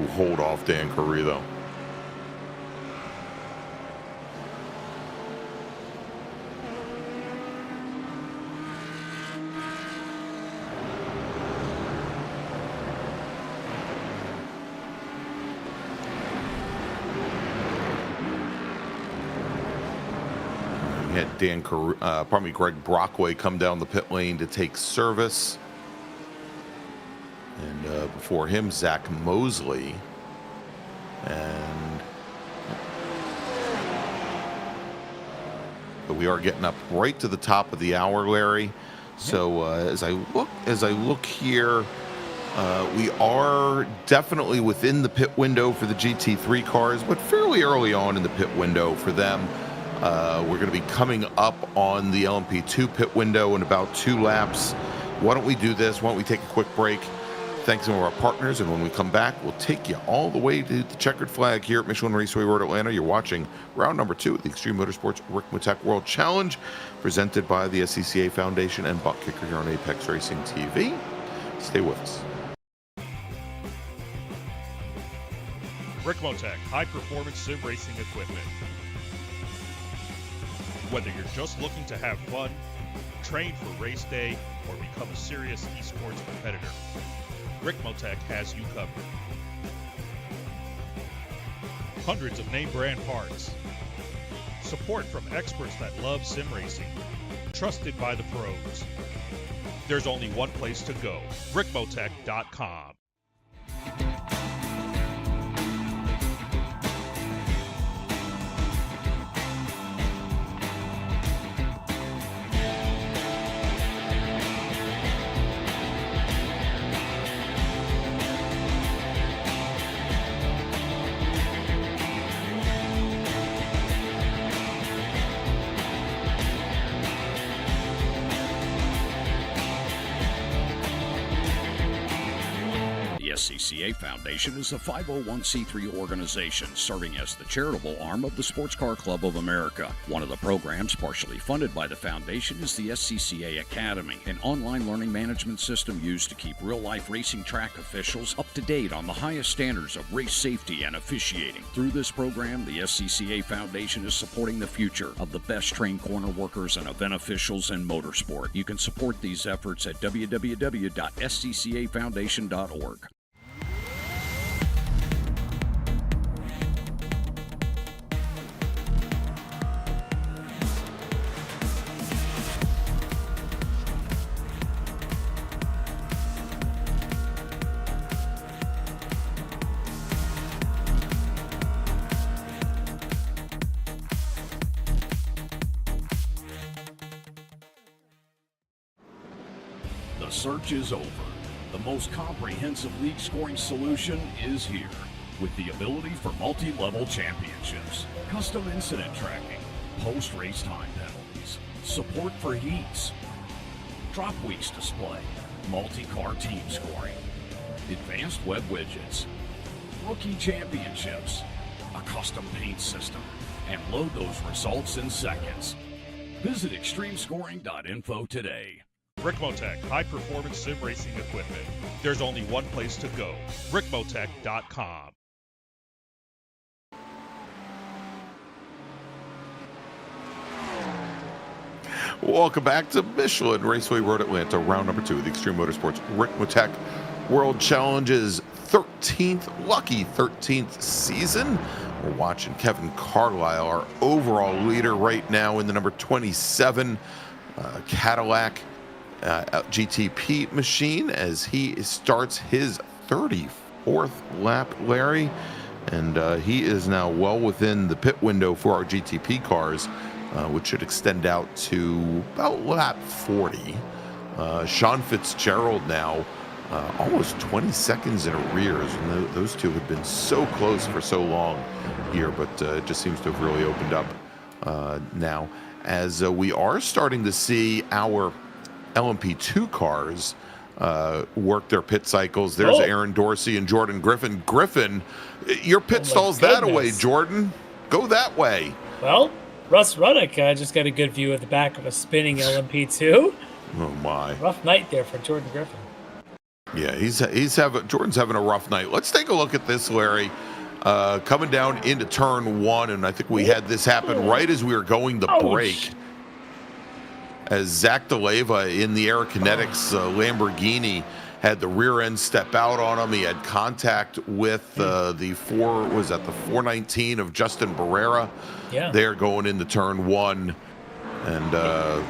C: hold off Dan Carrillo. Had Greg Brockway come down the pit lane to take service. And before him, Zach Mosley. But we are getting up right to the top of the hour, Larry. So as I look here, we are definitely within the pit window for the GT3 cars, but fairly early on in the pit window for them. We're going to be coming up on the LMP2 pit window in about 2 laps. Why don't we do this? Why don't we take a quick break? Thank some of our partners, and when we come back, we'll take you all the way to the checkered flag here at Michelin Raceway Road, Atlanta. You're watching round number 2 of the Extreme Motorsports Ricmotech World Challenge, presented by the SCCA Foundation and Butt Kicker here on Apex Racing TV. Stay with us.
B: Ricmotech, high-performance sim racing equipment. Whether you're just looking to have fun, train for race day, or become a serious esports competitor, Ricmotech has you covered. Hundreds of name brand parts. Support from experts that love sim racing. Trusted by the pros. There's only one place to go, Ricmotech.com.
F: SCCA Foundation is a 501c3 organization serving as the charitable arm of the Sports Car Club of America. One of the programs partially funded by the foundation is the SCCA Academy, an online learning management system used to keep real-life racing track officials up to date on the highest standards of race safety and officiating. Through this program, the SCCA Foundation is supporting the future of the best trained corner workers and event officials in motorsport. You can support these efforts at www.sccafoundation.org. The search is over. The most comprehensive league scoring solution is here, with the ability for multi-level championships, custom incident tracking, post-race time penalties, support for heats, drop weeks display, multi-car team scoring, advanced web widgets, rookie championships, a custom paint system, and load those results in seconds. Visit extremescoring.info today.
B: Ricmotech, high-performance sim racing equipment. There's only one place to go, ricmotech.com.
C: Welcome back to Michelin Raceway Road Atlanta, round number 2 of the Extreme Motorsports Ricmotech World Challenge's 13th, lucky 13th season. We're watching Kevin Carlisle, our overall leader right now in the number 27 Cadillac GTP machine, as he starts his 34th lap, Larry, and he is now well within the pit window for our GTP cars, which should extend out to about lap 40. Sean Fitzgerald now almost 20 seconds in arrears, and those two have been so close for so long here, but it just seems to have really opened up now, as we are starting to see our LMP2 cars work their pit cycles. There's Aaron Dorsey and Jordan Griffin. Griffin, your pit stalls that away, Jordan. Go that way.
D: Well, Russ Ruddock just got a good view of the back of a spinning LMP2.
C: Oh my!
D: Rough night there for Jordan Griffin.
C: Yeah, Jordan's having a rough night. Let's take a look at this, Larry. Coming down into turn 1, and I think we had this happen right as we were going to break. As Zach DeLeva in the Aerokinetics Lamborghini had the rear end step out on him. He had contact with the 419 of Justin Barrera. Yeah, they're going into turn 1, and wow.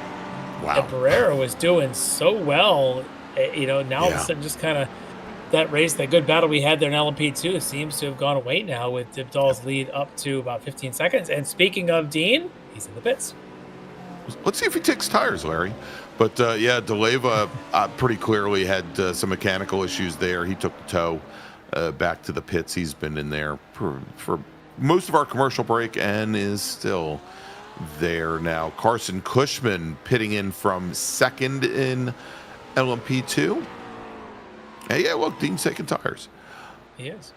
D: And Barrera was doing so well, now all of a sudden just kind of that race, that good battle we had there in LMP2 seems to have gone away now, with Dibdal's lead up to about 15 seconds. And speaking of Dean, he's in the pits.
C: Let's see if he takes tires, Larry. But yeah, DeLeva pretty clearly had some mechanical issues there. He took the tow back to the pits. He's been in there for most of our commercial break and is still there now. Carson Cushman pitting in from second in LMP2. Hey, yeah, look, Dean's taking tires.
D: He is.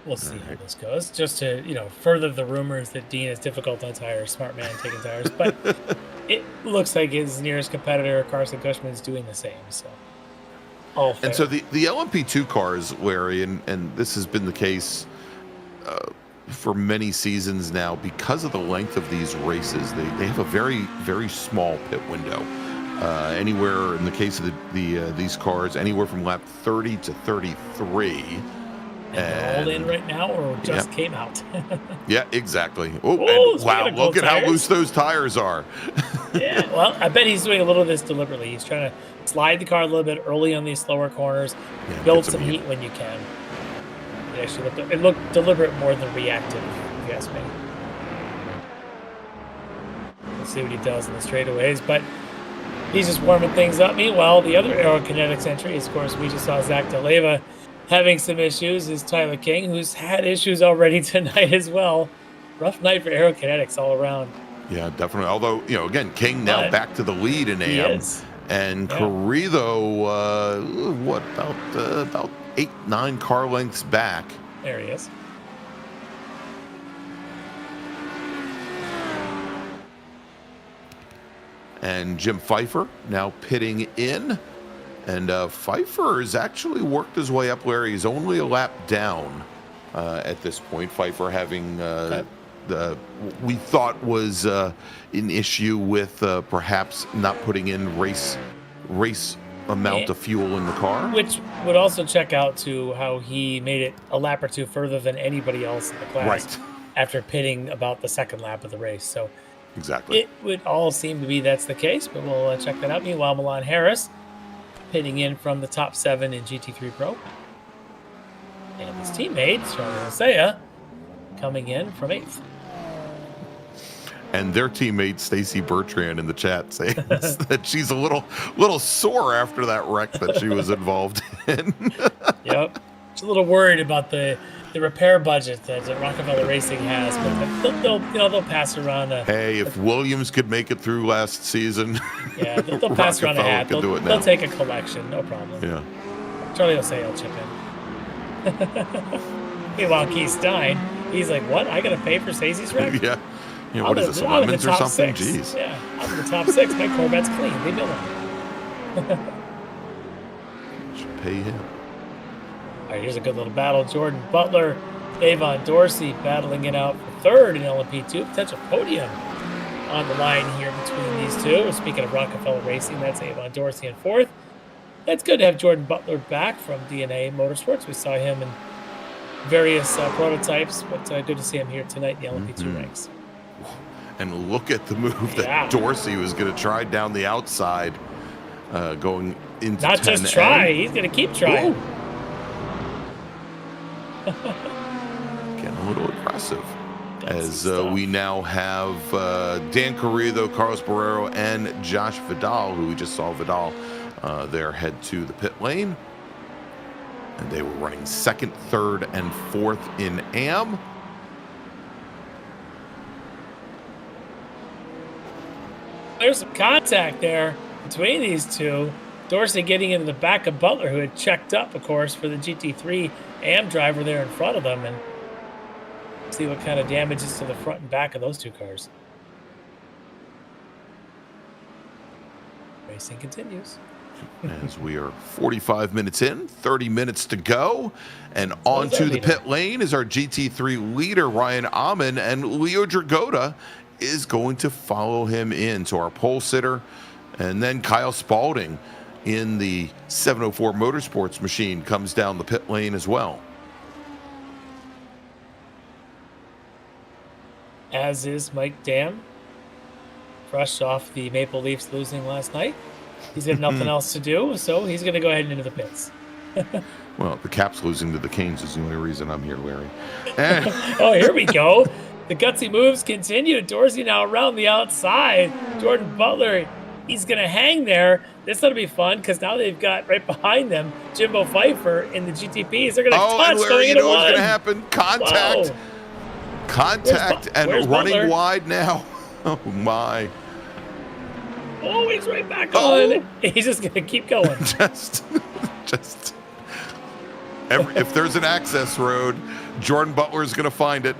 D: We'll see how this goes. Just to, further the rumors that Dean is difficult on tires, smart man taking tires. But it looks like his nearest competitor, Carson Cushman, is doing the same. So, all fair.
C: And so the LMP2 cars, Larry, and this has been the case for many seasons now, because of the length of these races, they have a very, very small pit window. Anywhere, in the case of these cars, anywhere from lap 30 to 33.
D: And they're all in right now, or just came out?
C: Yeah, exactly. Oh, wow, look at how loose those tires are.
D: Yeah, well, I bet he's doing a little of this deliberately. He's trying to slide the car a little bit early on these slower corners, build some heat when you can. It looked deliberate more than reactive, if you ask me. Let's see what he does in the straightaways, but he's just warming things up. Meanwhile, the other Aerokinetics entry, of course, we just saw Zach DeLeva having some issues, is Tyler King, who's had issues already tonight as well. Rough night for Aerokinetics all around.
C: Yeah, definitely. Although, again, King now back to the lead in AM. And Carrizo, what, about 8-9 car lengths back.
D: There he is.
C: And Jim Pfeiffer now pitting in. And Pfeiffer has actually worked his way up, Larry. He's only a lap down at this point. Pfeiffer having we thought was an issue with perhaps not putting in race amount of fuel in the car.
D: Which would also check out to how he made it a lap or two further than anybody else in the class after pitting about the second lap of the race. So
C: exactly,
D: it would all seem to be that's the case, but we'll check that out. Meanwhile, Milan Harris pitting in from the top 7 in GT3 Pro. And his teammate, Charlie Isaiah, coming in from 8th.
C: And their teammate Stacy Bertrand in the chat saying that she's a little sore after that wreck that she was involved in.
D: Yep, she's a little worried about the repair budget that Rockefeller Racing has, but they'll pass around.
C: Hey, if Williams could make it through last season,
D: yeah, they'll pass around a hat. They'll take a collection, no problem.
C: Yeah,
D: Charlie will say he'll chip in. Meanwhile, Keith Stein, he's like, "What? I got to pay for Stacey's wreck?"
C: Yeah. You know, what is this, lemons or something?
D: 6.
C: Jeez.
D: Yeah, I'm in the top 6. My Corvette's clean. Leave me alone.
C: Should pay him.
D: All right, here's a good little battle. Jordan Butler, Avon Dorsey battling it out for 3rd in LMP2. Potential podium on the line here between these two. Speaking of Rockefeller Racing, that's Avon Dorsey in 4th. It's good to have Jordan Butler back from DNA Motorsports. We saw him in various prototypes, but good to see him here tonight in the LMP2 ranks.
C: And look at the move that Dorsey was going to try down the outside, going into
D: Not
C: 10A.
D: just try, he's going to keep trying.
C: Getting a little aggressive. As we now have Dan Carrizo, Carlos Barrero, and Josh Vidal, who we just saw Vidal there head to the pit lane. And they were running 2nd, 3rd, and 4th in AM.
D: There's some contact there between these two. Dorsey getting into the back of Butler, who had checked up, of course, for the GT3 AM driver there in front of them. And see what kind of damage is to the front and back of those two cars. Racing continues.
C: As we are 45 minutes in, 30 minutes to go. And onto the pit lane is our GT3 leader, Ryan Amon, and Leo Dragota is going to follow him in. So our pole sitter, and then Kyle Spalding in the 704 Motorsports machine comes down the pit lane as well.
D: As is Mike Dam, fresh off the Maple Leafs losing last night. He's got nothing else to do, so he's going to go ahead into the pits.
C: Well, the Caps losing to the Canes is the only reason I'm here, Larry.
D: Oh, here we go. The gutsy moves continue. Dorsey now around the outside. Jordan Butler, he's going to hang there. This ought to be fun because now they've got right behind them Jimbo Pfeiffer in the GTPs. They're going to touch
C: and Larry,
D: going into one.
C: What's going to happen? Contact.
D: Whoa.
C: Contact and running
D: Butler?
C: wide now. Oh, my.
D: Oh, he's right back on. He's just going to keep going.
C: just. If there's an access road, Jordan Butler is going to find it.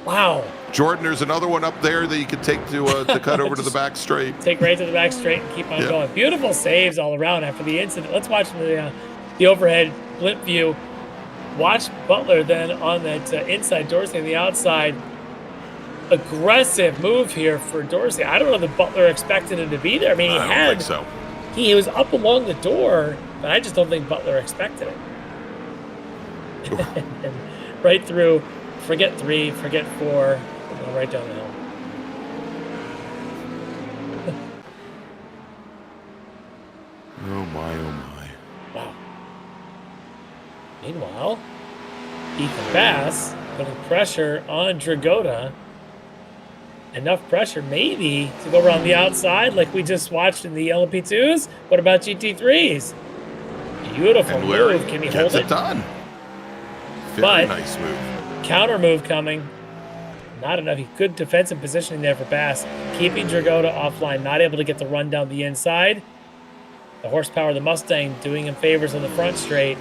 D: Wow.
C: Jordan, there's another one up there that you could take to cut over to the back straight.
D: Take right to the back straight and keep on going. Beautiful saves all around after the incident. Let's watch the overhead blimp view. Watch Butler then on that inside, Dorsey on the outside. Aggressive move here for Dorsey. I don't know that Butler expected him to be there. I mean,
C: I don't think so.
D: He was up along the door, but I just don't think Butler expected it. And right through, forget 3, forget 4, right down the hill.
C: Oh my, oh my.
D: Wow. Meanwhile, Ethan Bass putting pressure on Dragota. Enough pressure maybe to go around the outside like we just watched in the LMP2s. What about GT3s? Beautiful move. Can he hold it?
C: Done. Very nice move.
D: Counter move coming. Not enough. Good defensive positioning there for Bass. Keeping Dragotta offline, not able to get the run down the inside. The horsepower of the Mustang doing him favors on the front straight.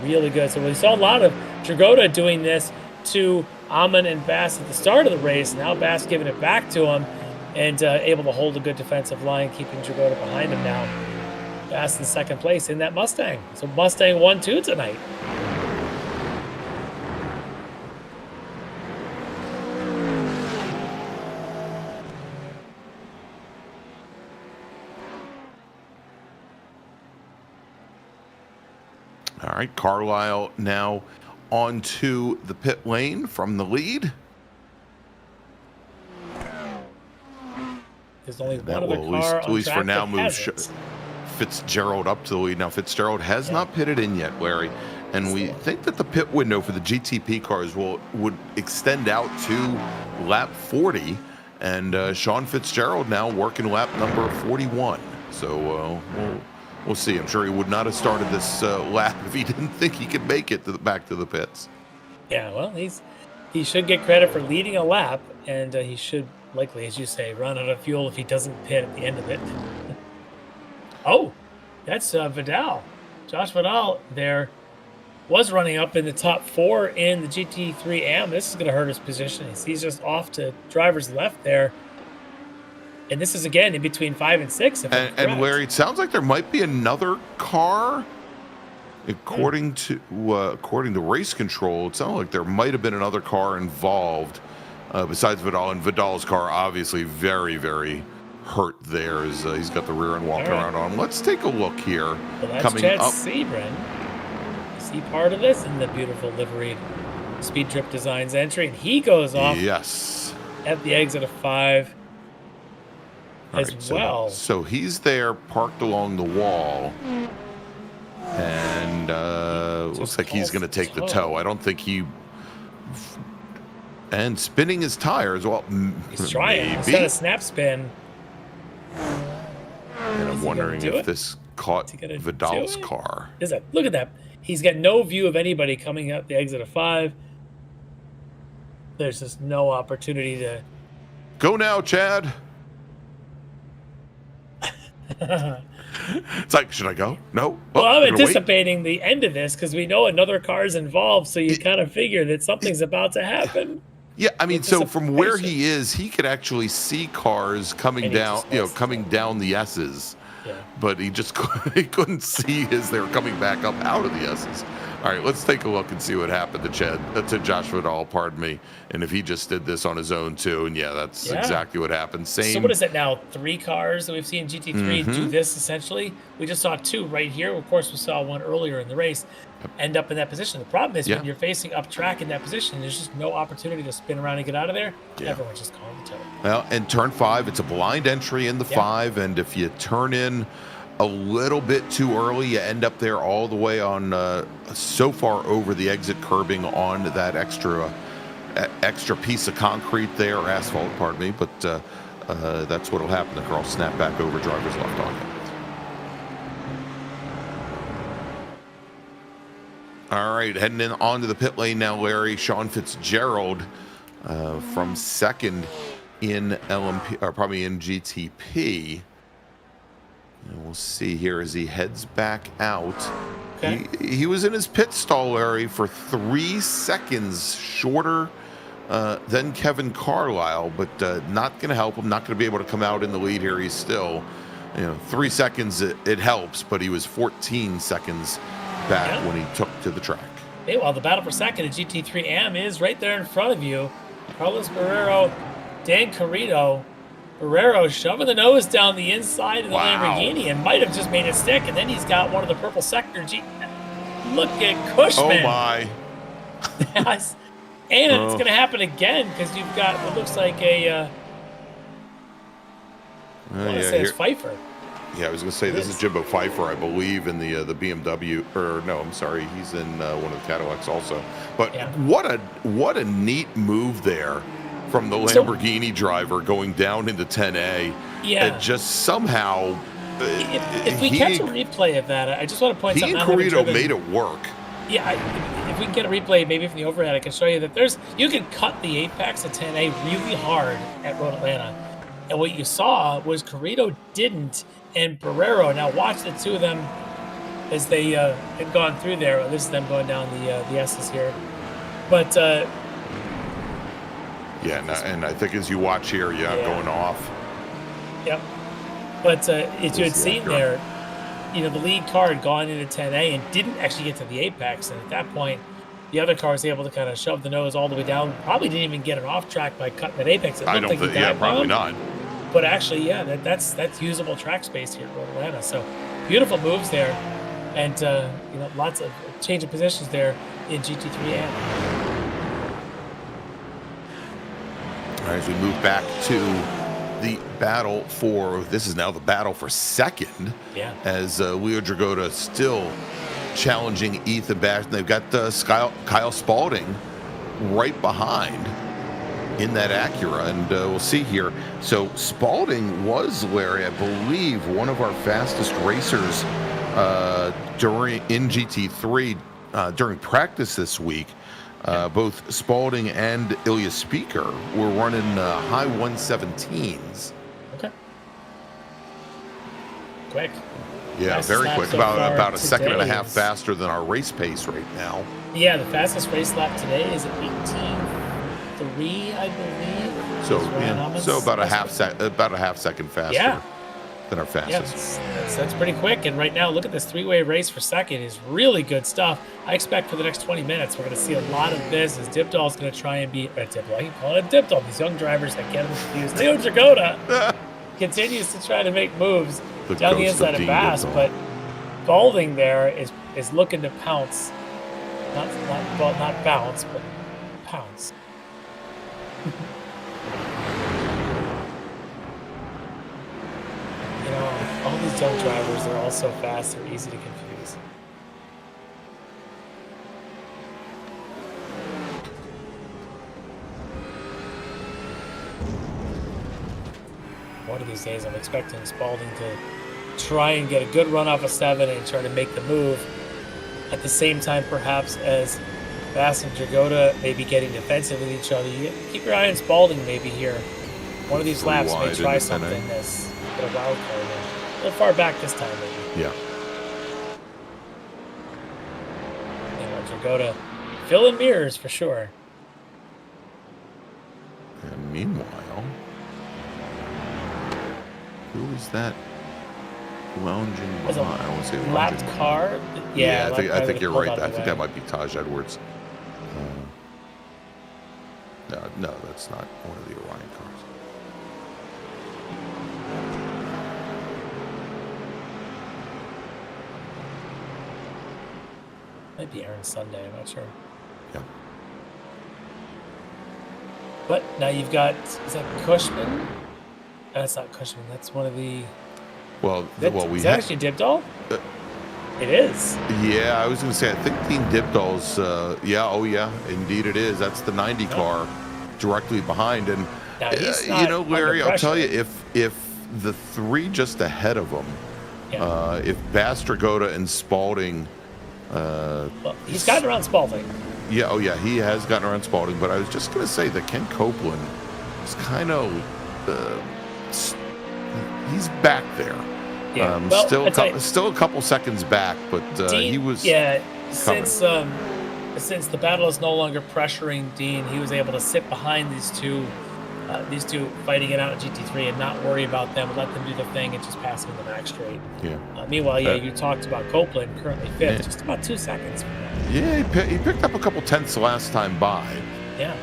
D: Really good. So we saw a lot of Dragotta doing this to Amon and Bass at the start of the race. Now Bass giving it back to him and able to hold a good defensive line, keeping Dragotta behind him now. Bass in second place in that Mustang. So Mustang 1-2 tonight.
C: All right, Carlisle now onto the pit lane from the lead.
D: There's only
C: That
D: one other
C: will,
D: car
C: at least for now, move
D: hasn't.
C: Fitzgerald up to the lead. Now, Fitzgerald has not pitted in yet, Larry. And we think that the pit window for the GTP cars would extend out to lap 40. And Sean Fitzgerald now working lap number 41. So we'll see. I'm sure he would not have started this lap if he didn't think he could make it back to the pits.
D: Yeah, well, he should get credit for leading a lap, and he should likely, as you say, run out of fuel if he doesn't pit at the end of it. Oh, that's Vidal. Josh Vidal there was running up in the top 4 in the GT3 AM. This is going to hurt his position. He's just off to driver's left there. And this is, again, in between 5 and 6.
C: And Larry, it sounds like there might be another car. According to race control, it sounded like there might have been another car involved besides Vidal. And Vidal's car obviously very, very hurt there as he's got the rear end walking around on. Let's take a look here.
D: Well, that's
C: coming
D: Chad
C: up.
D: Sebring. See part of this in the beautiful liveried Speed Trip Designs entry. And he goes off at the exit of 5 as well.
C: So he's there parked along the wall. And looks like he's going to take the tow. I don't think he... And spinning his tires. Well,
D: he's trying. He's got a snap spin.
C: And I'm wondering if this caught Vidal's car.
D: Look at that. He's got no view of anybody coming out the exit of 5. There's just no opportunity to...
C: Go now, Chad. It's like, should I go? No.
D: Well, I'm anticipating the end of this because we know another car's involved, so you kind of figure that something's about to happen.
C: Yeah, I mean, so from where he is, he could actually see cars coming down, coming down the S's. Yeah. But he just couldn't see as they were coming back up out of the S's. All right, let's take a look and see what happened to Josh Vidal, pardon me, and if he just did this on his own too. And that's exactly what happened. Same.
D: So what is it now? 3 cars that we've seen GT3 do this essentially. We just saw 2 right here. Of course, we saw 1 earlier in the race end up in that position. The problem is when you're facing up track in that position, there's just no opportunity to spin around and get out of there. Everyone's just calling the tow. Well,
C: and turn 5, it's a blind entry in the 5, and if you turn in a little bit too early, you end up there all the way on so far over the exit curbing on that extra piece of concrete there, or asphalt, pardon me, but that's what'll happen. The car will snap back over driver's left on you. All right, heading in onto the pit lane now, Larry. Sean Fitzgerald from second in LMP, or probably in GTP. And we'll see here as he heads back out. Okay. He was in his pit stall, Larry, for 3 seconds shorter than Kevin Carlisle, but not going to help him. Not going to be able to come out in the lead here. He's still, 3 seconds. It helps, but he was 14 seconds back when he took to the track.
D: Hey, well, the battle for second at GT3 AM is right there in front of you. Carlos Barrero, Dan Carrito. Barrero shoving the nose down the inside of the Lamborghini and might have just made it stick. And then he's got one of the purple sector Look at Cushman.
C: Oh, my.
D: Yes. And it's going to happen again because you've got what looks like a... I want to say it's Pfeiffer.
C: Yeah, I was going to say this is Jimbo Pfeiffer, I believe, in the BMW. Or no, I'm sorry, he's in one of the Cadillacs also. But what a neat move there from the Lamborghini driver going down into 10A. Yeah. And just somehow...
D: If we catch a replay of that, I just want to point something out.
C: He and Corito made it work.
D: Yeah, if we can get a replay maybe from the overhead, I can show you that you can cut the apex of 10A really hard at Road Atlanta. And what you saw was Carrito didn't, and Barrero. Now watch the two of them as they had gone through there. Well, this is them going down the S's here. But
C: and I think as you watch here, going off.
D: Yep. But as you had seen there, the lead car had gone into 10A and didn't actually get to the apex. And at that point, the other car was able to kind of shove the nose all the way down. Probably didn't even get it off track by cutting that apex.
C: I don't think, probably not.
D: But actually, that's usable track space here at Road Atlanta. So beautiful moves there. And, lots of change of positions there in GT3
C: All right, as we move back to the battle this is now the battle for second.
D: Yeah.
C: As Leo Dragota still challenging Ethan Bash. They've got Kyle Spalding right behind in that Acura, and we'll see here. So Spalding was, Larry, I believe, one of our fastest racers in GT3 during practice this week. Both Spalding and Ilya Speaker were running high 117s.
D: Okay. Quick.
C: Yeah, very quick. About a second and a half faster than our race pace right now.
D: Yeah, the fastest race lap today is at 18.3, I believe.
C: So about a half second faster than our fastest.
D: Yeah, that's pretty quick. And right now, look at this three-way race for second is really good stuff. I expect for the next 20 minutes, we're going to see a lot of this as Dipdoll's going to try and be I can call it Dipdoll. These young drivers that get them confused. Leo Dragota continues to try to make moves down the inside of Bass, but Spalding there is looking to pounce. Not bounce, but pounce. All these young drivers, they're all so fast, they're easy to confuse. One of these days, I'm expecting Spalding to try and get a good run off of 7 and try to make the move. At the same time, perhaps, as Bass and Dragota may be getting defensive with each other. You keep your eye on Spalding maybe here. One of these laps may try something that's a wild card. A little far back this time, maybe.
C: Yeah.
D: Dragota filling mirrors for sure.
C: And meanwhile, who is that lounging behind? I won't say
D: lapped
C: lounging
D: car.
C: Yeah, I think you're right. I think that might be Taj Edwards. No, that's not one of the Orion cars.
D: Might be Aaron Sunday, I'm not sure.
C: Yeah.
D: But now you've got, is that Cushman? That's not Cushman, that's one of the... Is that actually Dipdoll? It is.
C: Yeah, I was going to say, I think Team Dipdoll's, indeed it is. That's the 90 car directly behind. And, Larry, I'll tell you, if the three just ahead of him, if Bass, Dragota, and Spalding...
D: he's gotten around Spalding.
C: Yeah, he has gotten around Spalding, but I was just going to say that Ken Copeland is kind of... he's back there.
D: Yeah.
C: Still a couple seconds back, but
D: Dean,
C: he was
D: since the battle is no longer pressuring Dean, he was able to sit behind these two fighting it out in GT3 and not worry about them, let them do the thing and just pass them in the back straight.
C: Yeah.
D: Meanwhile, you talked about Copeland, currently 5th, just about 2 seconds from that.
C: Yeah, he picked up a couple tenths last time by.
D: Yeah.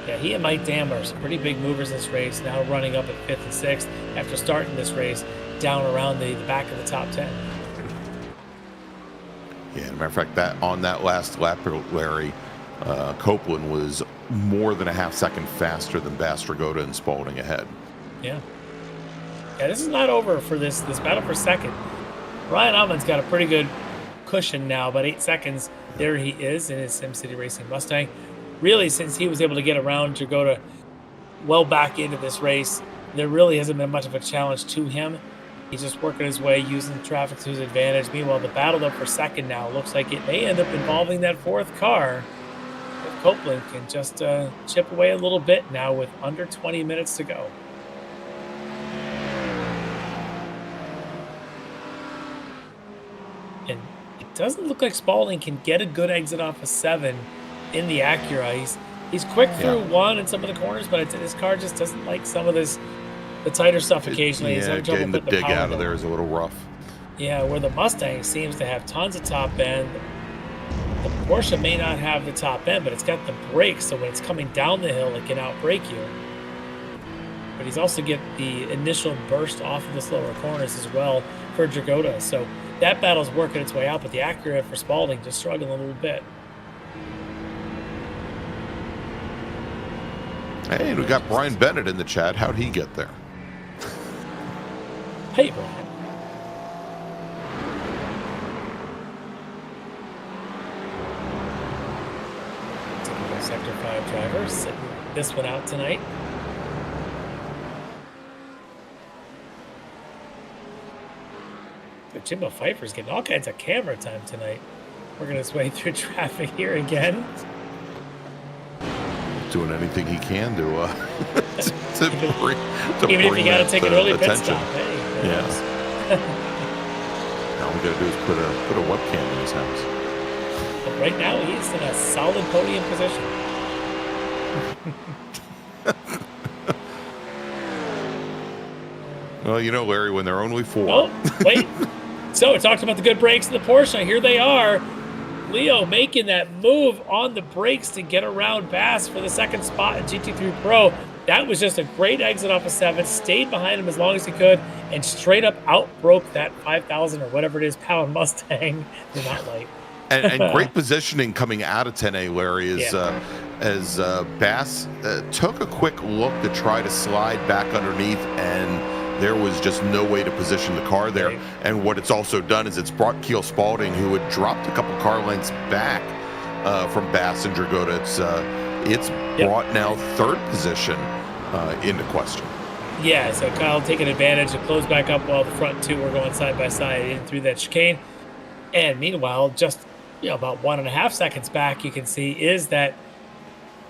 D: Yeah, he and Mike Dam are some pretty big movers this race, now running up at 5th and 6th after starting this race down around the back of the top 10.
C: Yeah, as a matter of fact, on that last lap, Larry, Copeland was more than a half second faster than Bass, Dragota, and Spalding ahead.
D: Yeah. Yeah, this is not over for this battle for second. Ryan Allman's got a pretty good cushion now, about 8 seconds. There he is in his SimCity Racing Mustang. Really, since he was able to get around Dragota well back into this race, there really hasn't been much of a challenge to him. He's just working his way, using traffic to his advantage. Meanwhile, the battle up for second now looks like it may end up involving that fourth car. If Copeland can just chip away a little bit now with under 20 minutes to go. And it doesn't look like Spalding can get a good exit off of 7 in the Acura. He's quick through 1 in some of the corners, but his car just doesn't like some of the tighter stuff occasionally.
C: Getting the dig out of there is a little rough.
D: Yeah, where the Mustang seems to have tons of top end. The Porsche may not have the top end, but it's got the brakes, so when it's coming down the hill, it can outbrake you. But he's also get the initial burst off of the slower corners as well for Dragota. So that battle's working its way out, but the Acura for Spalding just struggling a little bit.
C: Hey, we got Brian Bennett in the chat. How'd he get there?
D: Hey, Brian. Typical Sector 5 driver sitting this one out tonight. Jimbo Pfeiffer's getting all kinds of camera time tonight. Working his way through traffic here again.
C: Doing anything he can to
D: even if you got to take an early pit stop. Hey,
C: yeah. All we got to do is put a webcam in his house.
D: But right now, he's in a solid podium position.
C: Well, you know, Larry, when they're only 4.
D: Oh, wait. So we talked about the good brakes in the Porsche. Here they are. Leo making that move on the brakes to get around Bass for the second spot at GT3 Pro. That was just a great exit off of 7. Stayed behind him as long as he could and straight up outbroke that 5,000 or whatever it is pound Mustang. They're not light.
C: and great positioning coming out of 10A, Larry, as Bass took a quick look to try to slide back underneath, and there was just no way to position the car there. Right. And what it's also done is it's brought Keel Spalding, who had dropped a couple car lengths back from Bass and Dragota. It's brought now 3rd position into question.
D: Yeah, so Kyle taking advantage to close back up while the front 2 were going side by side in through that chicane. And meanwhile, just about 1.5 seconds back, you can see is that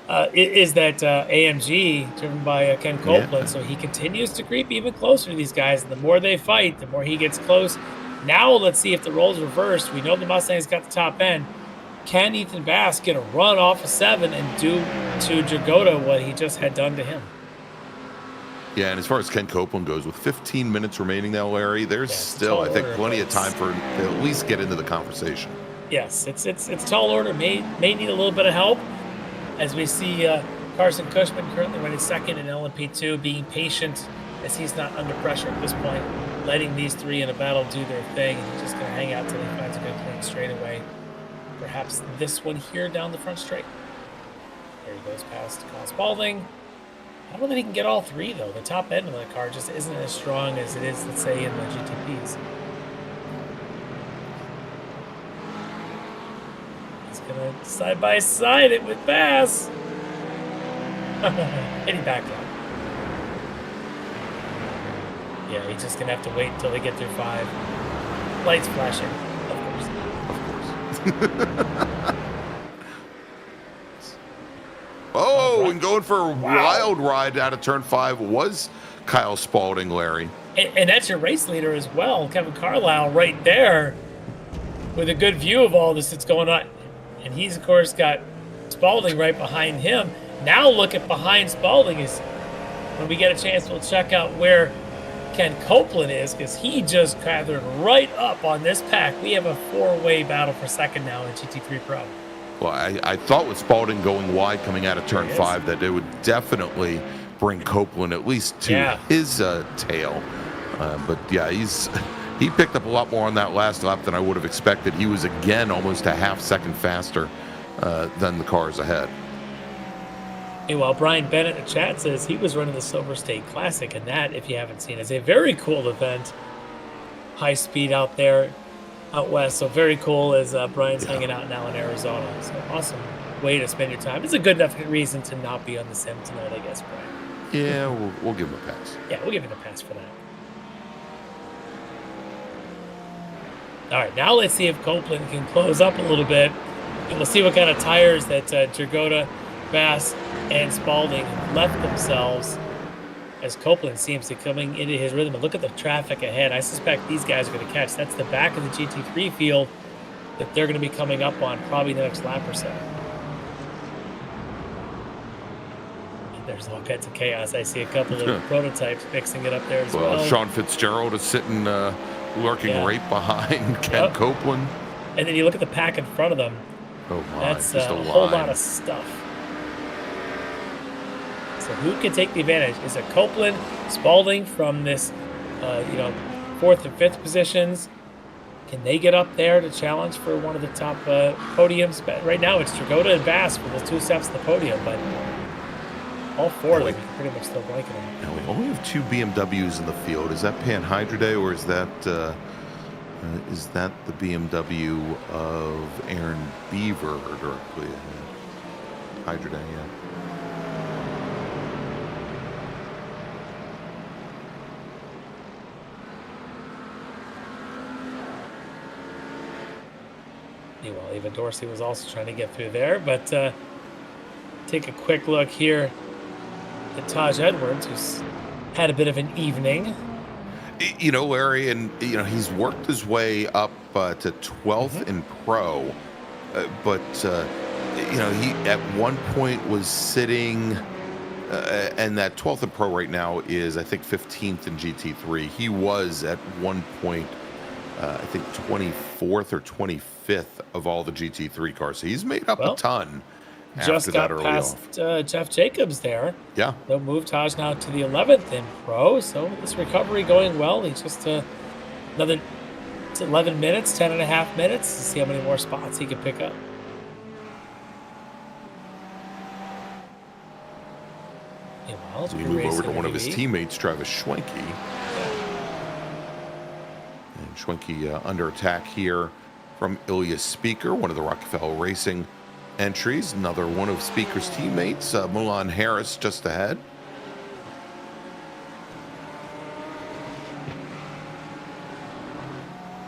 D: AMG driven by Ken Copeland. Yeah. So he continues to creep even closer to these guys. And the more they fight, the more he gets close. Now let's see if the roles reversed. We know the Mustang's got the top end. Can Ethan Bass get a run off of 7 and do to Dragota what he just had done to him?
C: Yeah, and as far as Ken Copeland goes, with 15 minutes remaining now, Larry, there's still, I think, plenty of time for to at least get into the conversation.
D: Yes, it's tall order. May need a little bit of help. As we see Carson Cushman currently running 2nd in LMP2, being patient as he's not under pressure at this point, letting these 3 in a battle do their thing. And he's just going to hang out till he finds a good clean straightaway. Perhaps this one here down the front straight. There he goes past Kyle Spalding. I don't know that he can get all 3, though. The top end of the car just isn't as strong as it is, let's say, in the GTPs. Gonna side by side it with Bass. And he backed out. Yeah, he's just gonna have to wait until they get through 5. Lights flashing, of
C: course. And going for a wild ride out of turn 5 was Kyle Spalding, Larry.
D: And that's your race leader as well, Kevin Carlisle, right there, with a good view of all this that's going on. And he's, of course, got Spalding right behind him. Now look at behind Spalding is when we get a chance, we'll check out where Ken Copeland is, because he just gathered right up on this pack. We have a 4-way battle for 2nd now in GT3 Pro.
C: Well, I thought with Spalding going wide coming out of turn 5 that it would definitely bring Copeland at least to his tail. But yeah, he picked up a lot more on that last lap than I would have expected. He was, again, almost a half second faster than the cars ahead.
D: Meanwhile, Brian Bennett in the chat says he was running the Silver State Classic, and that, if you haven't seen, is a very cool event. High speed out there, out west. So very cool as Brian's hanging out now in Arizona. So awesome way to spend your time. It's a good enough reason to not be on the sim tonight, I guess, Brian.
C: Yeah, we'll give him a pass.
D: Yeah, we'll give him a pass for that. All right, now let's see if Copeland can close up a little bit. And we'll see what kind of tires that Jagoda, Bass, and Spalding left themselves as Copeland seems to be coming into his rhythm. And look at the traffic ahead. I suspect these guys are going to catch. That's the back of the GT3 field that they're going to be coming up on probably the next lap or so. There's all kinds of chaos. I see a couple of prototypes mixing it up there as well.
C: Sean Fitzgerald is sitting, lurking right behind Ken Copeland.
D: And then you look at the pack in front of them.
C: Oh my,
D: that's
C: just
D: a whole lot of stuff. So who can take the advantage? Is it Copeland, Spalding from this, 4th and 5th positions? Can they get up there to challenge for one of the top podiums? But right now it's Jagoda and Bass for the 2 steps to the podium, but all 4 of them can pretty much still blanket them.
C: Now we only have 2 BMWs in the field. Is that Panhydra or is that the BMW of Aaron Beaver directly ahead? Hydra Day, yeah.
D: Well, even Dorsey was also trying to get through there, but take a quick look here at Taj Edwards, who's had a bit of an evening.
C: You know, Larry, and he's worked his way up to 12th in pro, but he at one point was sitting, and that 12th in pro right now is I think 15th in GT3. He was at one point, I think 24th or 25th of all the GT3 cars. So he's made up a ton.
D: Just got past Jeff Jacobs there.
C: Yeah.
D: They'll move Taj now to the 11th in pro. So this recovery going well. He's just another 11 minutes, 10 and a half minutes to see how many more spots he can pick up.
C: We move over to one of his teammates, Travis Schwanki. And Schwanki under attack here from Ilya Speaker, one of the Rockefeller Racing entries. Another one of Speaker's teammates, Mulan Harris, just ahead.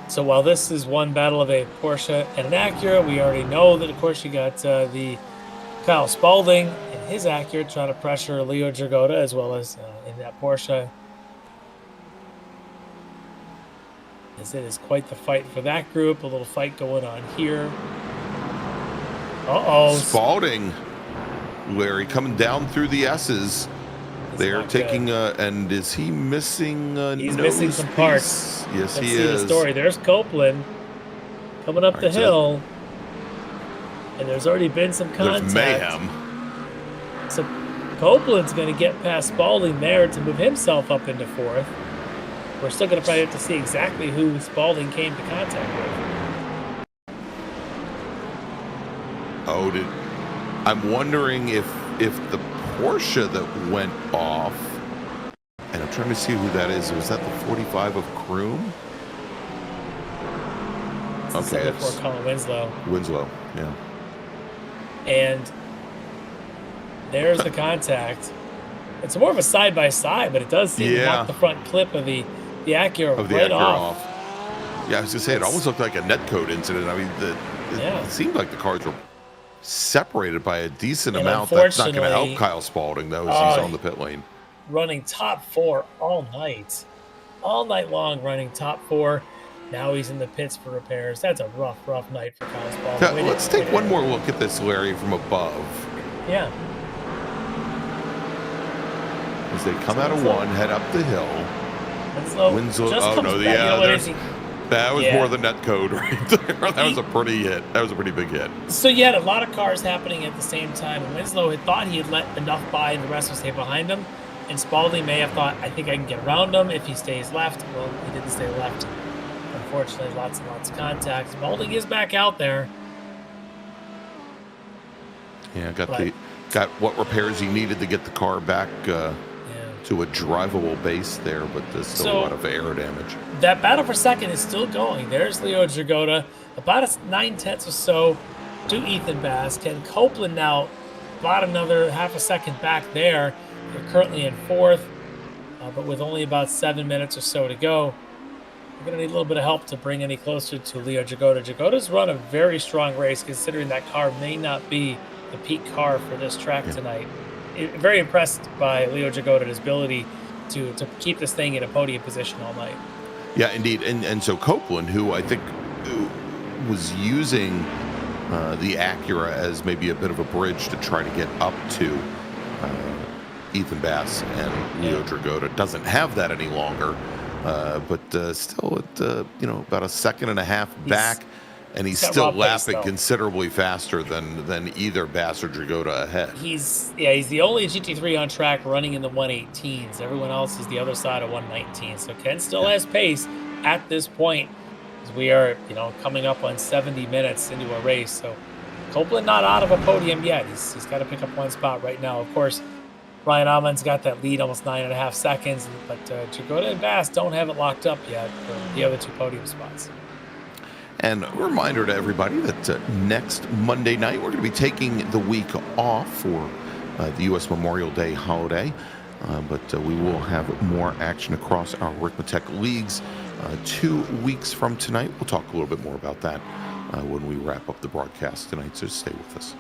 D: So while this is one battle of a Porsche and an Acura, we already know that, of course, you got the Kyle Spalding and his Acura trying to pressure Leo Jagoda as well as in that Porsche. As it is quite the fight for that group. A little fight going on here.
C: Spalding, Larry, coming down through the S's. They're taking and is he missing
D: He's missing some parts.
C: Yes,
D: Let's
C: he
D: see
C: is.
D: The story. There's Copeland coming up the hill. And there's already been some contact.
C: There's mayhem.
D: So Copeland's going to get past Spalding there to move himself up into 4th. We're still going to probably have to see exactly who Spalding came to contact with.
C: I'm wondering if the Porsche that went off, and I'm trying to see who that is. Was that the 45 of Kroom? Okay,
D: it's Colin Winslow.
C: Winslow, yeah.
D: And there's the contact. It's more of a side-by-side, but it does seem to knock the front clip of the Acura right off.
C: Yeah, I was going to say, it almost looked like a netcode incident. I mean, it seemed like the cars were separated by a decent amount. That's not going to help Kyle Spalding, though, as he's on the pit lane.
D: Running top 4 all night. All night long running top 4. Now he's in the pits for repairs. That's a rough night for Kyle Spalding.
C: Let's take one more look at this, Larry, from above.
D: Yeah.
C: As they come out of 1, head up the hill.
D: Winslow.
C: That was more the net code right there. That was a pretty hit. That was a pretty big hit.
D: So you had a lot of cars happening at the same time. And Winslow had thought he had let enough by and the rest would stay behind him. And Spalding may have thought, I think I can get around him if he stays left. Well, he didn't stay left. Unfortunately, lots and lots of contact. Spalding is back out there.
C: Yeah, got what repairs he needed to get the car back to a drivable base there, but there's still a lot of air damage.
D: That battle for second is still going. There's Leo Jagoda, about 9/10 or so to Ethan Bass. Ken Copeland now about another half a second back there. They're currently in 4th, but with only about 7 minutes or so to go. We're going to need a little bit of help to bring any closer to Leo Jagoda. Jagoda's run a very strong race, considering that car may not be the peak car for this track tonight. Very impressed by Leo Jagoda and his ability to keep this thing in a podium position all night.
C: Yeah, indeed. And so Copeland, who I think was using the Acura as maybe a bit of a bridge to try to get up to Ethan Bass and Leo Dragotta, doesn't have that any longer. But still at about a second and a half back, and he's still lapping considerably faster than either Bass or Dragotta ahead.
D: He's the only GT3 on track running in the 118s. Everyone else is the other side of 119. So Ken still has pace at this point, as we are coming up on 70 minutes into a race. So Copeland not out of a podium yet. He's got to pick up one spot right now. Of course, Ryan Amund's got that lead, almost 9.5 seconds, but Jagoda and Bass don't have it locked up yet for the other two podium spots.
C: And a reminder to everybody that next Monday night, we're going to be taking the week off for the U.S. Memorial Day holiday, but we will have more action across our Ricmotech leagues 2 weeks from tonight. We'll talk a little bit more about that when we wrap up the broadcast tonight, so stay with us.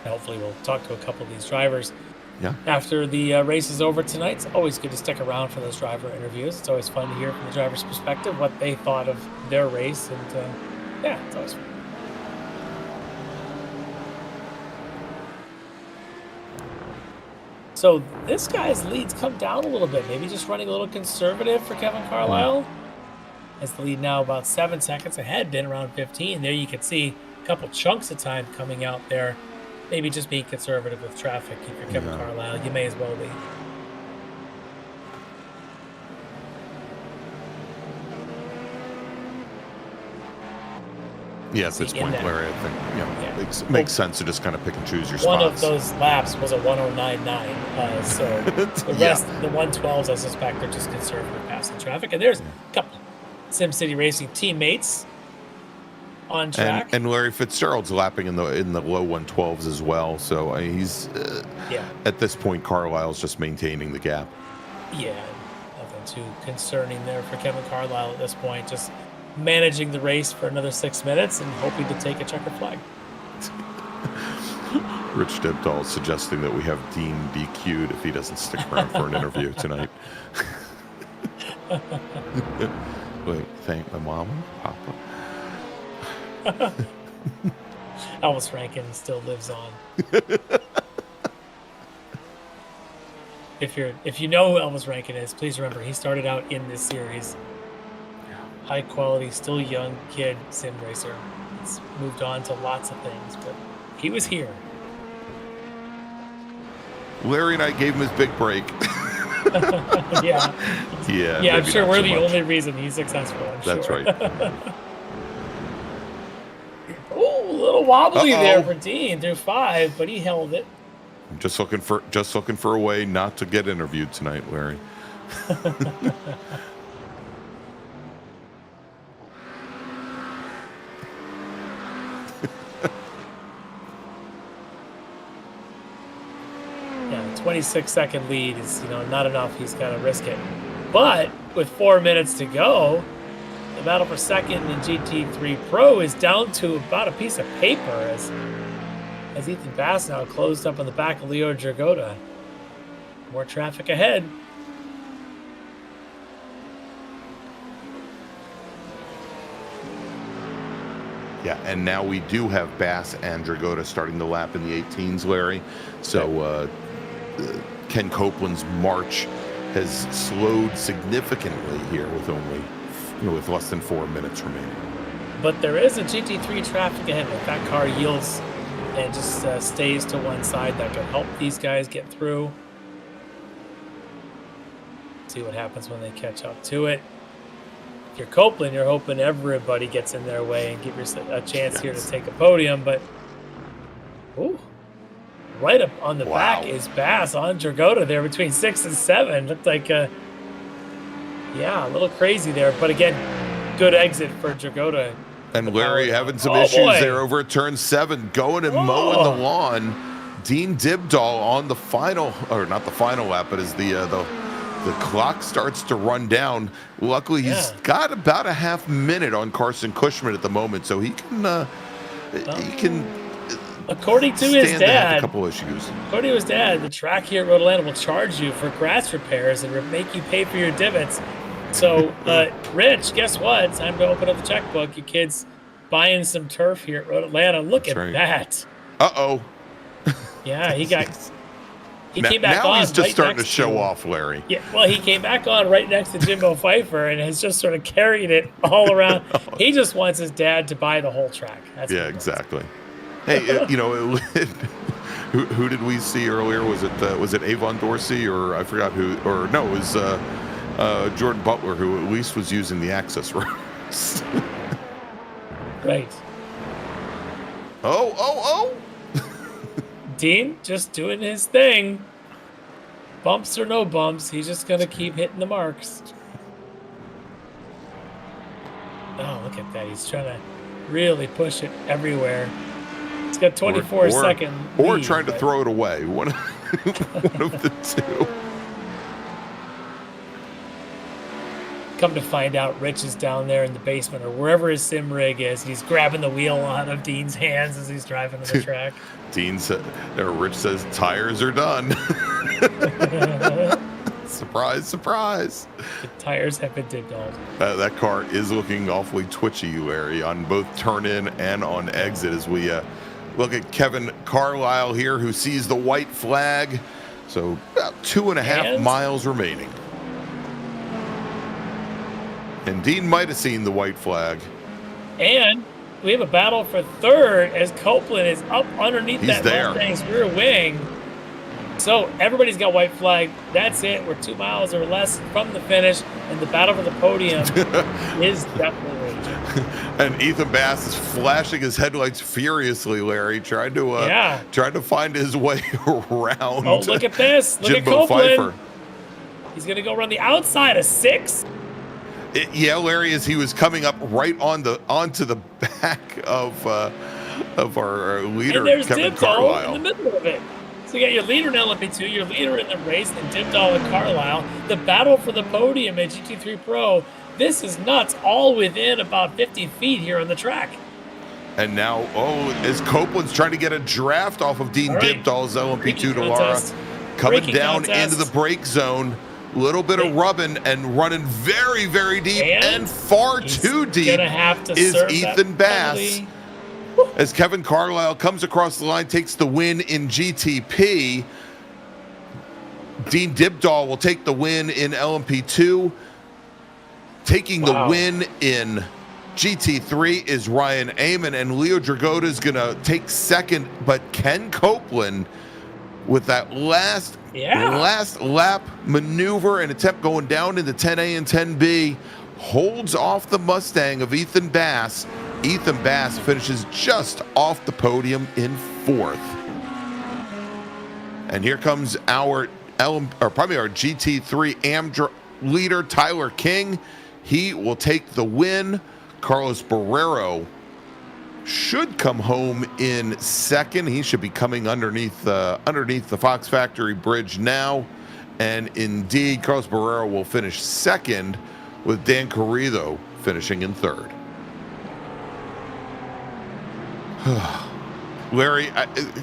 D: Hopefully we'll talk to a couple of these drivers
C: Yeah.
D: after the race is over tonight. It's always good to stick around for those driver interviews. It's always fun to hear from the driver's perspective what they thought of their race, and it's always fun. So this guy's lead's come down a little bit. Maybe just running a little conservative for Kevin Carlisle. As the lead now about 7 seconds ahead, been around 15. There you can see a couple chunks of time coming out there. Maybe just being conservative with traffic. If you're Kevin Carlisle, you may as well be.
C: Yeah, at this point, Larry, I think makes sense to just kind of pick and choose your spots.
D: One of those laps was a 109.9, so the rest, the 112s, I suspect, are just conservative passing traffic. And there's a couple SimCity Racing teammates on track.
C: And Larry Fitzgerald's lapping in the low 112s as well. So he's at this point, Carlisle's just maintaining the gap.
D: Yeah, nothing too concerning there for Kevin Carlisle at this point. Just managing the race for another 6 minutes and hoping to take a checkered flag.
C: Rich Dibdahl suggesting that we have Dean DQ'd if he doesn't stick around for an interview tonight. Wait, thank my mom and papa.
D: Elvis Rankin still lives on. If you know who Elvis Rankin is, please remember he started out in this series. High quality, still young kid sim racer. He's moved on to lots of things, but he was here.
C: Larry and I gave him his big break.
D: Yeah, I'm sure we're the only reason he's successful.
C: That's right.
D: Oh, a little wobbly there for Dean through 5, but he held it.
C: I'm just looking for a way not to get interviewed tonight, Larry.
D: Yeah, 26-second lead is not enough. He's got to risk it. But with 4 minutes to go, the battle for second in GT3 Pro is down to about a piece of paper as Ethan Bass now closed up on the back of Leo Dragotta. More traffic ahead.
C: Yeah, and now we do have Bass and Dragotta starting the lap in the 18s, Larry. So Ken Copeland's march has slowed significantly here with with less than 4 minutes remaining.
D: But there is a GT3 traffic ahead. If that car yields and just stays to one side, that could help these guys get through. See what happens when they catch up to it. If you're Copeland, you're hoping everybody gets in their way and give yourself a chance here to take a podium. But right up on the back is Bass on Dragotta there between 6 and 7. Looked like a little crazy there. But again, good exit for Dragotta.
C: And Larry having some issues there over at turn 7, going and mowing the lawn. Dean Dibdahl on the final, or not the final lap, but is the the clock starts to run down. Luckily, he's got about a half minute on Carson Cushman at the moment, so he can
D: according to his dad,
C: a couple issues.
D: According to his dad, the track here at Rhode Island will charge you for grass repairs and make you pay for your divots. So, Rich, guess what? Time to open up the checkbook. Your kid's buying some turf here at Rhode Atlanta. Look at that.
C: Uh-oh.
D: Yeah, he came back
C: now
D: on.
C: Now he's just
D: right
C: starting to show off, Larry.
D: Yeah, well, he came back on right next to Jimbo Pfeiffer and has just sort of carried it all around. He just wants his dad to buy the whole track. That's
C: exactly. Hey, who did we see earlier? Was it Avon Dorsey or I forgot who? Or no, it was Jordan Butler, who at least was using the access roads.
D: Right.
C: Oh.
D: Dean just doing his thing. Bumps or no bumps, he's just going to keep hitting the marks. Oh, look at that. He's trying to really push it everywhere. He's got 24 seconds.
C: Or trying to throw it away. One of the two.
D: Come to find out, Rich is down there in the basement or wherever his sim rig is. He's grabbing the wheel out of Dean's hands as he's driving to the track.
C: Rich says, tires are done. Surprise, surprise.
D: The tires have been dipped-off.
C: That car is looking awfully twitchy, Larry, on both turn-in and on exit as we look at Kevin Carlisle here, who sees the white flag. So about 2.5 miles remaining. And Dean might have seen the white flag.
D: And we have a battle for third as Copeland is up underneath that Mustang's rear wing. So everybody's got white flag. That's it. We're 2 miles or less from the finish, and the battle for the podium is definitely raging.
C: And Ethan Bass is flashing his headlights furiously, Larry, trying to find his way around.
D: Oh, look at this. Look at Copeland. Pfeiffer. He's going to go around the outside of 6.
C: Larry, as he was coming up right onto the back of our leader,
D: and there's
C: Kevin
D: Dibdall
C: Carlisle.
D: in the middle of it. So you got your leader in LMP2, your leader in the race, and Dibdall and Carlisle. The battle for the podium at GT3 Pro. This is nuts, all within about 50 feet here on the track.
C: And now, as Copeland's trying to get a draft off of Dean Dibdall's LMP2 to Lara, coming down into the brake zone. Little bit of rubbing and running very, very deep and far too deep is Ethan Bass. As Kevin Carlisle comes across the line, takes the win in GTP. Dean Dibdall will take the win in LMP2. Taking the win in GT3 is Ryan Amon, and Leo Dragota is going to take second, but Ken Copeland with that last lap maneuver and attempt going down into 10A and 10B, holds off the Mustang of Ethan Bass. Ethan Bass finishes just off the podium in 4th. And here comes our GT3 AMDRA leader, Tyler King. He will take the win. Carlos Barrero should come home in 2nd. He should be coming underneath the Fox Factory Bridge now. And indeed, Carlos Barrero will finish 2nd, with Dan Carrillo finishing in 3rd. Larry,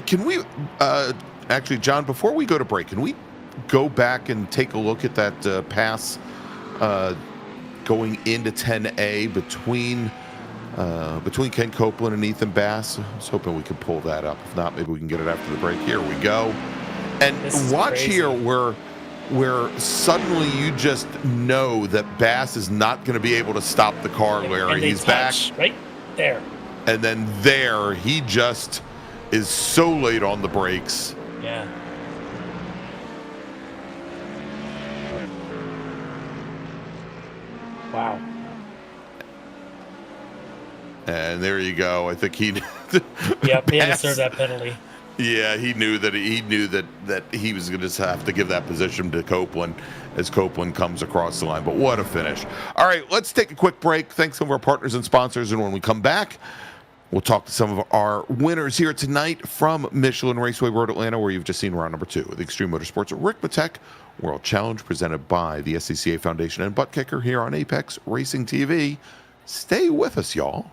C: can we actually, John, before we go to break, can we go back and take a look at that pass going into 10A between Ken Copeland and Ethan Bass? I was hoping we could pull that up. If not, maybe we can get it after the break. Here we go. And watch crazy. Here where suddenly you just know that Bass is not going to be able to stop the car, Larry. He's back
D: right there.
C: And then there, he just is so late on the brakes.
D: Yeah. Wow.
C: And there you go. I think he.
D: Yep, he had to serve that penalty.
C: Yeah, he knew that he was going to have to give that position to Copeland as Copeland comes across the line. But what a finish! All right, let's take a quick break. Thanks to our partners and sponsors, and when we come back, We'll talk to some of our winners here tonight from Michelin Raceway Road Atlanta, where you've just seen round number 2 of the Extreme Motorsports Ricmotech World Challenge, presented by the SDK Foundation and Butt Kicker here on Apex Racing TV. Stay with us, y'all.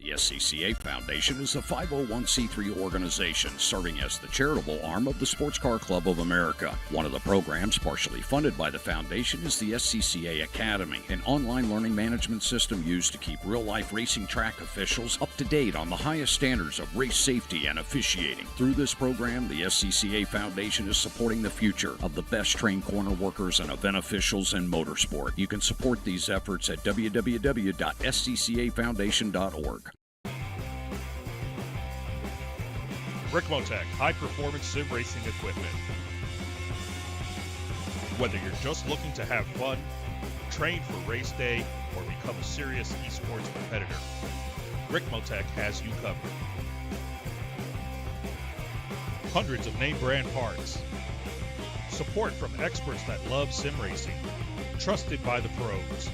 F: The SCCA Foundation is a 501c3 organization serving as the charitable arm of the Sports Car Club of America. One of the programs partially funded by the foundation is the SCCA Academy, an online learning management system used to keep real-life racing track officials up to date on the highest standards of race safety and officiating. Through this program, the SCCA Foundation is supporting the future of the best-trained corner workers and event officials in motorsport. You can support these efforts at www.sccafoundation.org.
B: Ricmotech high-performance sim racing equipment. Whether you're just looking to have fun, train for race day, or become a serious esports competitor, Ricmotech has you covered. Hundreds of name brand parts. Support from experts that love sim racing. Trusted by the pros.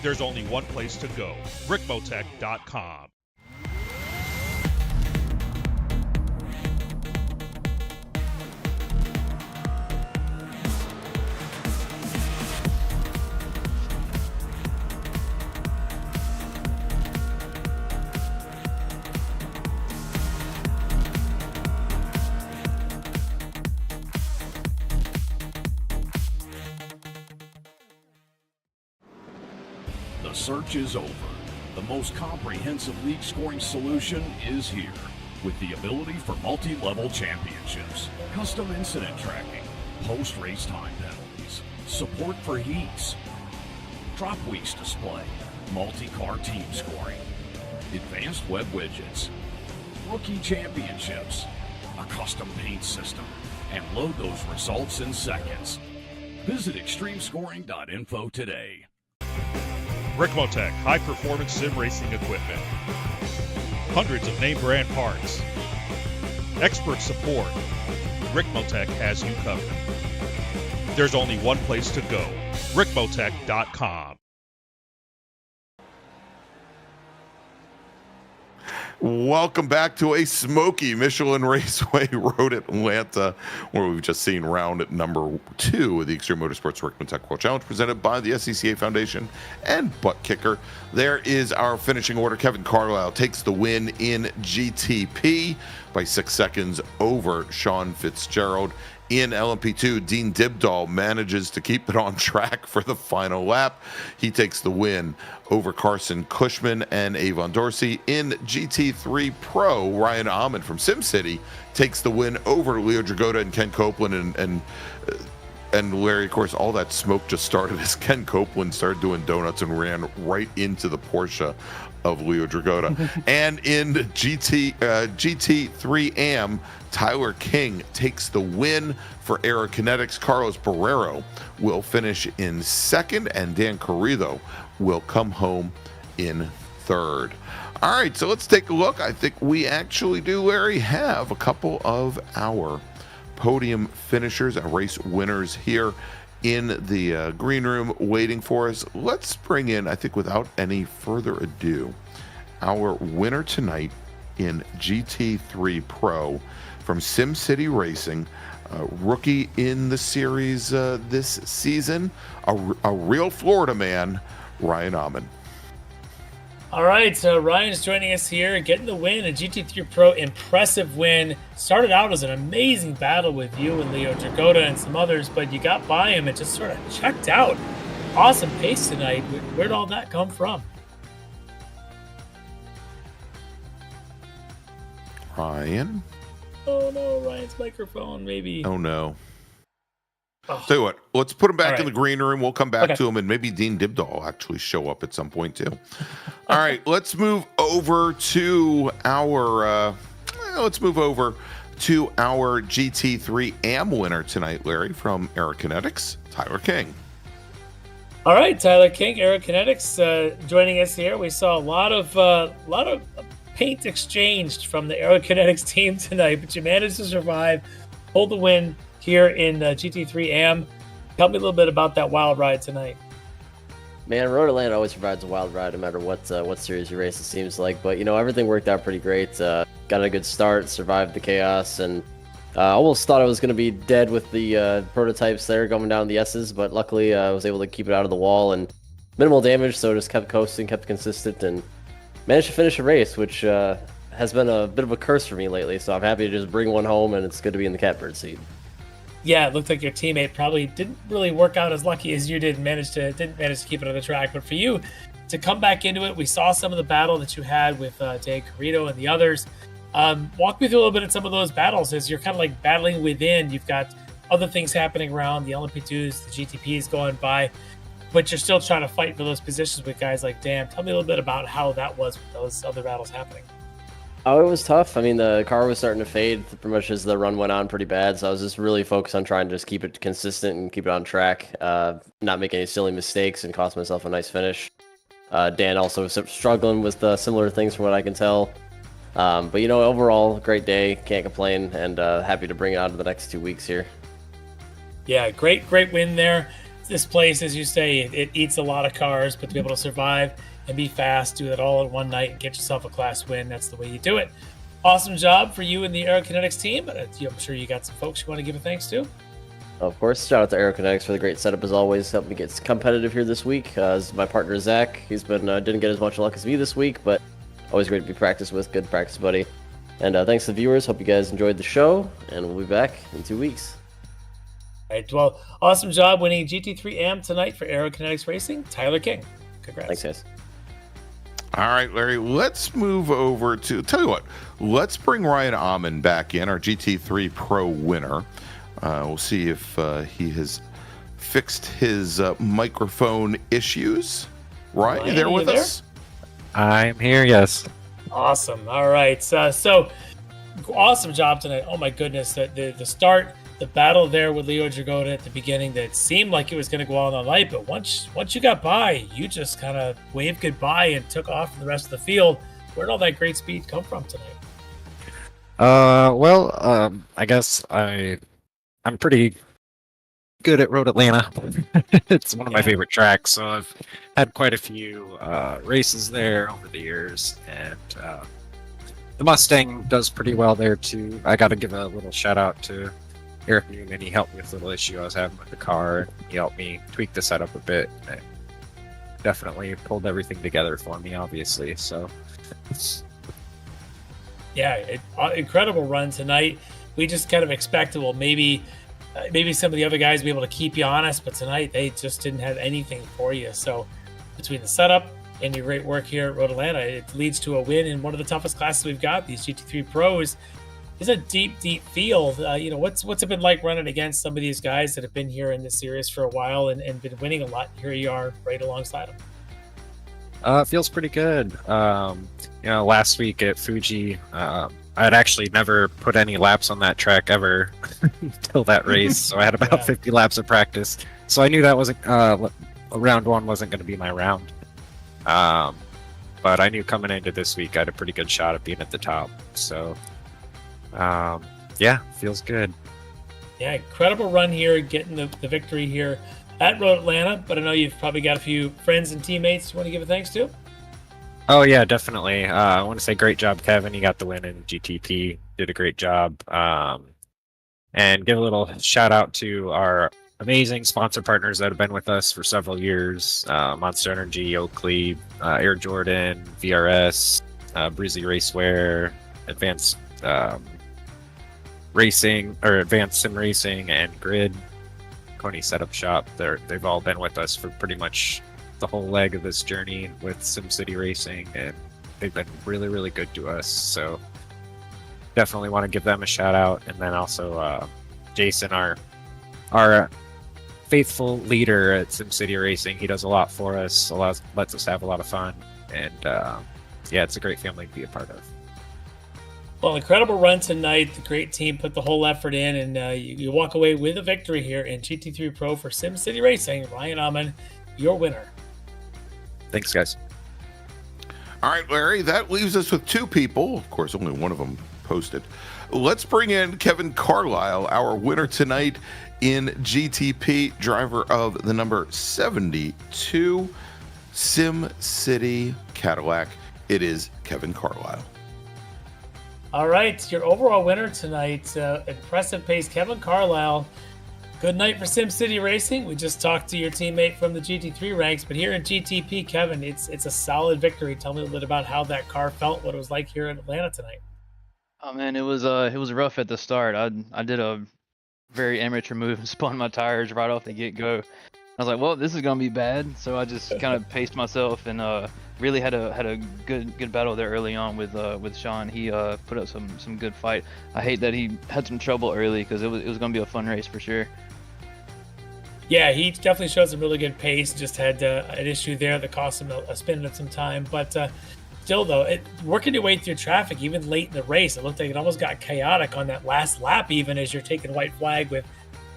B: There's only one place to go, Ricmotech.com.
F: The search is over. The most comprehensive league scoring solution is here, with the ability for multi-level championships, custom incident tracking, post-race time penalties, support for heats, drop weeks display, multi-car team scoring, advanced web widgets, rookie championships, a custom paint system, and load those results in seconds. Visit extremescoring.info today.
B: Ricmotech high-performance sim racing equipment. Hundreds of name brand parts. Expert support. Ricmotech has you covered. There's only one place to go, Ricmotech.com.
C: Welcome back to a smoky Michelin Raceway Road Atlanta, where we've just seen round number 2 of the Extreme Motorsports Ricmotech World Challenge, presented by the SDK Foundation and Butt Kicker. There is our finishing order. Kevin Carlisle takes the win in GTP by 6 seconds over Sean Fitzgerald. In LMP2, Dean Dibdahl manages to keep it on track for the final lap. He takes the win over Carson Cushman and Avon Dorsey. In GT3 Pro, Ryan Ahmed from SimCity takes the win over Leo Dragota and Ken Copeland. And Larry, of course, all that smoke just started as Ken Copeland started doing donuts and ran right into the Porsche of Leo Dragota. And in GT3 AM, Tyler King takes the win for Aerokinetics. Carlos Barrero will finish in second, and Dan Carrillo will come home in third. All right, so let's take a look. I think we actually do, Larry, have a couple of our podium finishers and race winners here in the green room waiting for us. Let's bring in, I think without any further ado, our winner tonight in GT3 Pro from SimCity Racing, rookie in the series this season, a real Florida man, Ryan Ahmed.
D: All right, so Ryan's joining us here, getting the win in GT3 Pro. Impressive win. Started out as an amazing battle with you and Leo Dragota and some others, but you got by him and just sort of checked out. Awesome pace tonight. Where'd all that come from?
C: Ryan?
D: Oh no, Ryan's microphone, maybe.
C: Oh no.
D: Oh.
C: Tell you what, let's put him back
D: All
C: in the green room. We'll come back to him, and maybe Dean Dibdahl will actually show up at some point too. All right, let's move over to our GT3 AM winner tonight, Larry, from Aerokinetics, Tyler King.
D: All right, Tyler King, Aerokinetics, joining us here. We saw a lot of paint exchanged from the Aerokinetics team tonight, but you managed to survive, hold the win here in GT3 AM. Tell me a little bit about that wild ride tonight.
G: Man, Road Atlanta always provides a wild ride no matter what series you race, it seems like. But, everything worked out pretty great. Got a good start, survived the chaos, and almost thought I was going to be dead with the prototypes there going down the S's, but luckily I was able to keep it out of the wall and minimal damage, so just kept coasting, kept consistent, and managed to finish a race, which has been a bit of a curse for me lately. So I'm happy to just bring one home, and it's good to be in the catbird seat.
D: Yeah, it looked like your teammate probably didn't really work out as lucky as you did. Didn't manage to keep it on the track. But for you to come back into it, we saw some of the battle that you had with Dan Carrito and the others. Walk me through a little bit of some of those battles as you're kind of like battling within. You've got other things happening around, the LMP2s, the GTPs going by, but you're still trying to fight for those positions with guys like Dan. Tell me a little bit about how that was with those other battles happening.
G: Oh, it was tough. I mean, the car was starting to fade pretty much as the run went on pretty bad, so I was just really focused on trying to just keep it consistent and keep it on track, not make any silly mistakes and cost myself a nice finish. Dan also was struggling with similar things from what I can tell. But, overall, great day, can't complain, and happy to bring it out in the next 2 weeks here.
D: Yeah, great win there. This place, as you say, it eats a lot of cars, but to be able to survive and be fast, do that all in one night and get yourself a class win, that's the way you do it. Awesome job for you and the Aerokinetics team. I'm sure you got some folks you want to give a thanks to.
G: Of course, shout out to Aerokinetics for the great setup as always. Helped me get competitive here this week. As my partner Zach, he's been didn't get as much luck as me this week, but always great to be practiced with. Good practice buddy. And thanks to the viewers. Hope you guys enjoyed the show, and we'll be back in 2 weeks.
D: All right, well, awesome job winning GT3 AM tonight for Aerokinetics Racing, Tyler King. Congrats.
G: Thanks, guys.
C: All right, Larry, let's move over to, tell you what, let's bring Ryan Amon back in, our GT3 Pro winner. We'll see if he has fixed his microphone issues. Ryan, you there with us?
H: I'm here, yes.
D: Awesome. All right. So awesome job tonight. Oh, my goodness. The start, the battle there with Leo Dragoda at the beginning that seemed like it was going to go all night, but once you got by, you just kind of waved goodbye and took off from the rest of the field. Where did all that great speed come from tonight?
H: I guess I'm pretty good at Road Atlanta. It's one of my favorite tracks, so I've had quite a few races there over the years, and the Mustang does pretty well there too. I got to give a little shout out to Eric Newman. He helped me with a little issue I was having with the car, and he helped me tweak the setup a bit. And definitely pulled everything together for me, obviously. So,
D: yeah, incredible run tonight. We just kind of expected, well, maybe some of the other guys will be able to keep you honest, but tonight they just didn't have anything for you. So between the setup and your great work here at Road Atlanta, it leads to a win in one of the toughest classes we've got. These GT3 Pros is a deep field. What's it been like running against some of these guys that have been here in this series for a while and been winning a lot? Here you are right alongside them.
H: It feels pretty good. Last week at Fuji, I had actually never put any laps on that track ever until that race. So I had about 50 laps of practice. So I knew that wasn't round one wasn't going to be my round. But I knew coming into this week I had a pretty good shot at being at the top. So feels good.
D: Yeah, incredible run here, getting the victory here at Road Atlanta. But I know you've probably got a few friends and teammates you want to give a thanks to.
H: Oh, yeah, definitely. I want to say great job, Kevin. He got the win in GTP. Did a great job. And give a little shout out to our amazing sponsor partners that have been with us for several years. Monster Energy, Oakley, Air Jordan, VRS, Breezy Racewear, Advanced Racing, or Advanced Sim Racing, and Grid, Coney Setup Shop. They've all been with us for pretty much the whole leg of this journey with SimCity Racing, and they've been really, really good to us. So definitely want to give them a shout out. And then also Jason, our faithful leader at SimCity Racing. He does a lot for us, lets us have a lot of fun, and it's a great family to be a part of.
D: Well, incredible run tonight. The great team put the whole effort in, and you walk away with a victory here in GT3 Pro for SimCity Racing. Ryan Amon, your winner.
H: Thanks, guys.
C: All right, Larry, that leaves us with two people. Of course, only one of them posted. Let's bring in Kevin Carlisle, our winner tonight in GTP, driver of the number 72. Sim City Cadillac. It is Kevin Carlisle.
D: All right, your overall winner tonight, impressive pace, Kevin Carlisle. Good night for SimCity Racing. We just talked to your teammate from the GT3 ranks, but here in GTP, Kevin, it's a solid victory. Tell me a little bit about how that car felt, what it was like here in Atlanta tonight.
I: Oh man, it was rough at the start. I did a very amateur move and spun my tires right off the get-go. I was like, well, this is gonna be bad, so I just kind of paced myself and really had a good battle there early on with Sean. He put up some good fight. I hate that he had some trouble early because it was gonna be a fun race for sure.
D: Yeah, he definitely showed some really good pace. Just had an issue there that cost him a spin at some time. But still, though, working your way through traffic, even late in the race, it looked like it almost got chaotic on that last lap, even as you're taking white flag with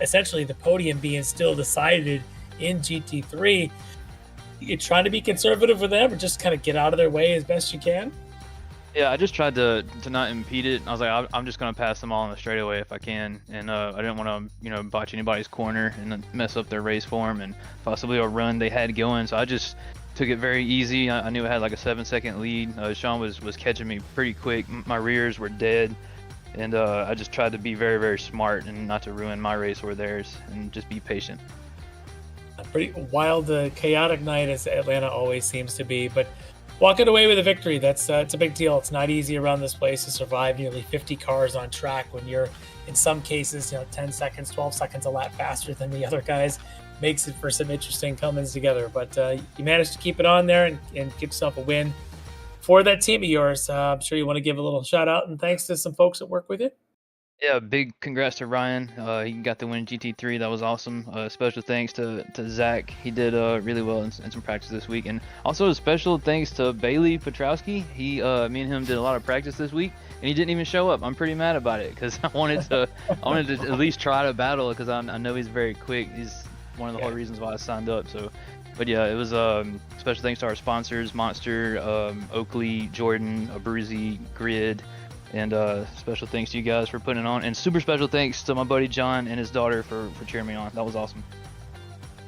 D: essentially the podium being still decided in GT3. You're trying to be conservative with them or just kind of get out of their way as best you can?
I: Yeah, I just tried to not impede it. I was like, I'm just going to pass them all on the straightaway if I can. And I didn't want to, botch anybody's corner and mess up their race form and possibly a run they had going. So I just took it very easy. I knew I had like a 7-second lead. Sean was catching me pretty quick. My rears were dead. And I just tried to be very, very smart and not to ruin my race or theirs and just be patient.
D: A pretty wild, chaotic night as Atlanta always seems to be. But walking away with a victory, it's a big deal. It's not easy around this place to survive nearly 50 cars on track when you're, in some cases, 10 seconds, 12 seconds a lap faster than the other guys. Makes it for some interesting comings together. But you managed to keep it on there and get yourself a win for that team of yours. I'm sure you want to give a little shout out and thanks to some folks that work with you.
I: Yeah, big congrats to Ryan. He got the win in GT3. That was awesome. Special thanks to Zach. He did really well in some practice this week. And also a special thanks to Bailey Petrowski. Me and him did a lot of practice this week, and he didn't even show up. I'm pretty mad about it because I wanted to at least try to battle because I know he's very quick. He's one of the whole reasons why I signed up. So, but yeah, it was special thanks to our sponsors, Monster, Oakley, Jordan, Abruzzi, Grid. And special thanks to you guys for putting it on. And super special thanks to my buddy John and his daughter for cheering me on. That was awesome.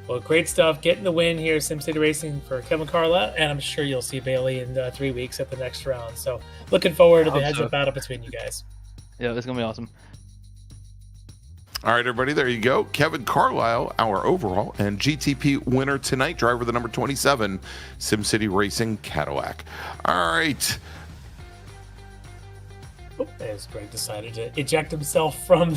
D: Well, great stuff. Getting the win here, SimCity Racing for Kevin Carlisle. And I'm sure you'll see Bailey in 3 weeks at the next round. So looking forward to the heads-up battle between you guys.
I: Yeah, it's going to be awesome.
C: All right, everybody, there you go. Kevin Carlisle, our overall and GTP winner tonight, driver the number 27, SimCity Racing Cadillac. All right.
D: As Greg decided to eject himself from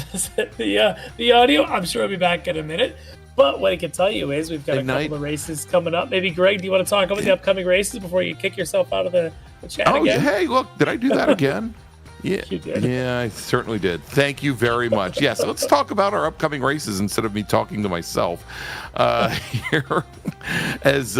D: the audio. I'm sure he'll be back in a minute. But what I can tell you is we've got a couple of races coming up. Maybe, Greg, do you want to talk about the upcoming races before you kick yourself out of the chat again?
C: Hey, look, did I do that again? Yeah,
D: you did.
C: Yeah, I certainly did. Thank you very much. Yes, let's talk about our upcoming races instead of me talking to myself here. As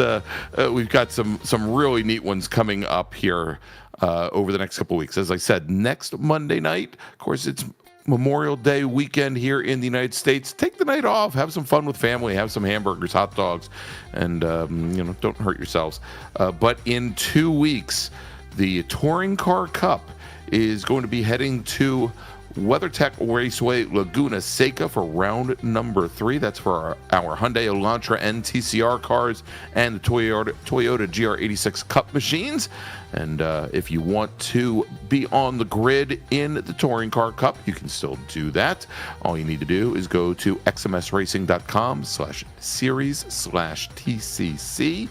C: we've got some really neat ones coming up here over the next couple of weeks. As I said, next Monday night, of course, it's Memorial Day weekend here in the United States. Take the night off, have some fun with family, have some hamburgers, hot dogs, and don't hurt yourselves. But in 2 weeks, the Touring Car Cup is going to be heading to WeatherTech Raceway Laguna Seca for round number 3. That's for our Hyundai Elantra and TCR cars and the Toyota GR86 Cup machines. And if you want to be on the grid in the Touring Car Cup, you can still do that. All you need to do is go to xmsracing.com/series/TCC.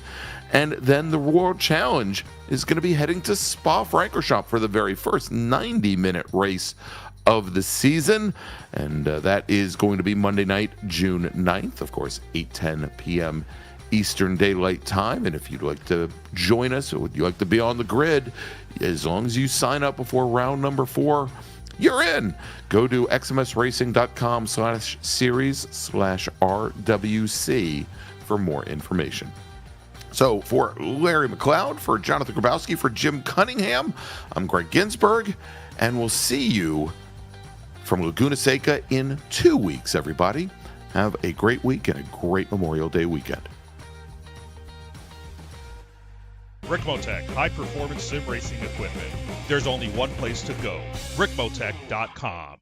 C: And then the World Challenge is going to be heading to Spa-Francorchamps for the very first 90-minute race of the season. And that is going to be Monday night, June 9th, of course, 8:10 p.m. Eastern Daylight Time. And if you'd like to join us or would you like to be on the grid, as long as you sign up before round number 4, you're in. Go to xmsracing.com/series/RWC for more information. So for Larry McLeod, for Jonathan Grabowski, for Jim Cunningham, I'm Greg Ginsburg, and we'll see you from Laguna Seca in 2 weeks, everybody. Have a great week and a great Memorial Day weekend.
B: Ricmotech, high-performance sim racing equipment. There's only one place to go, ricmotech.com.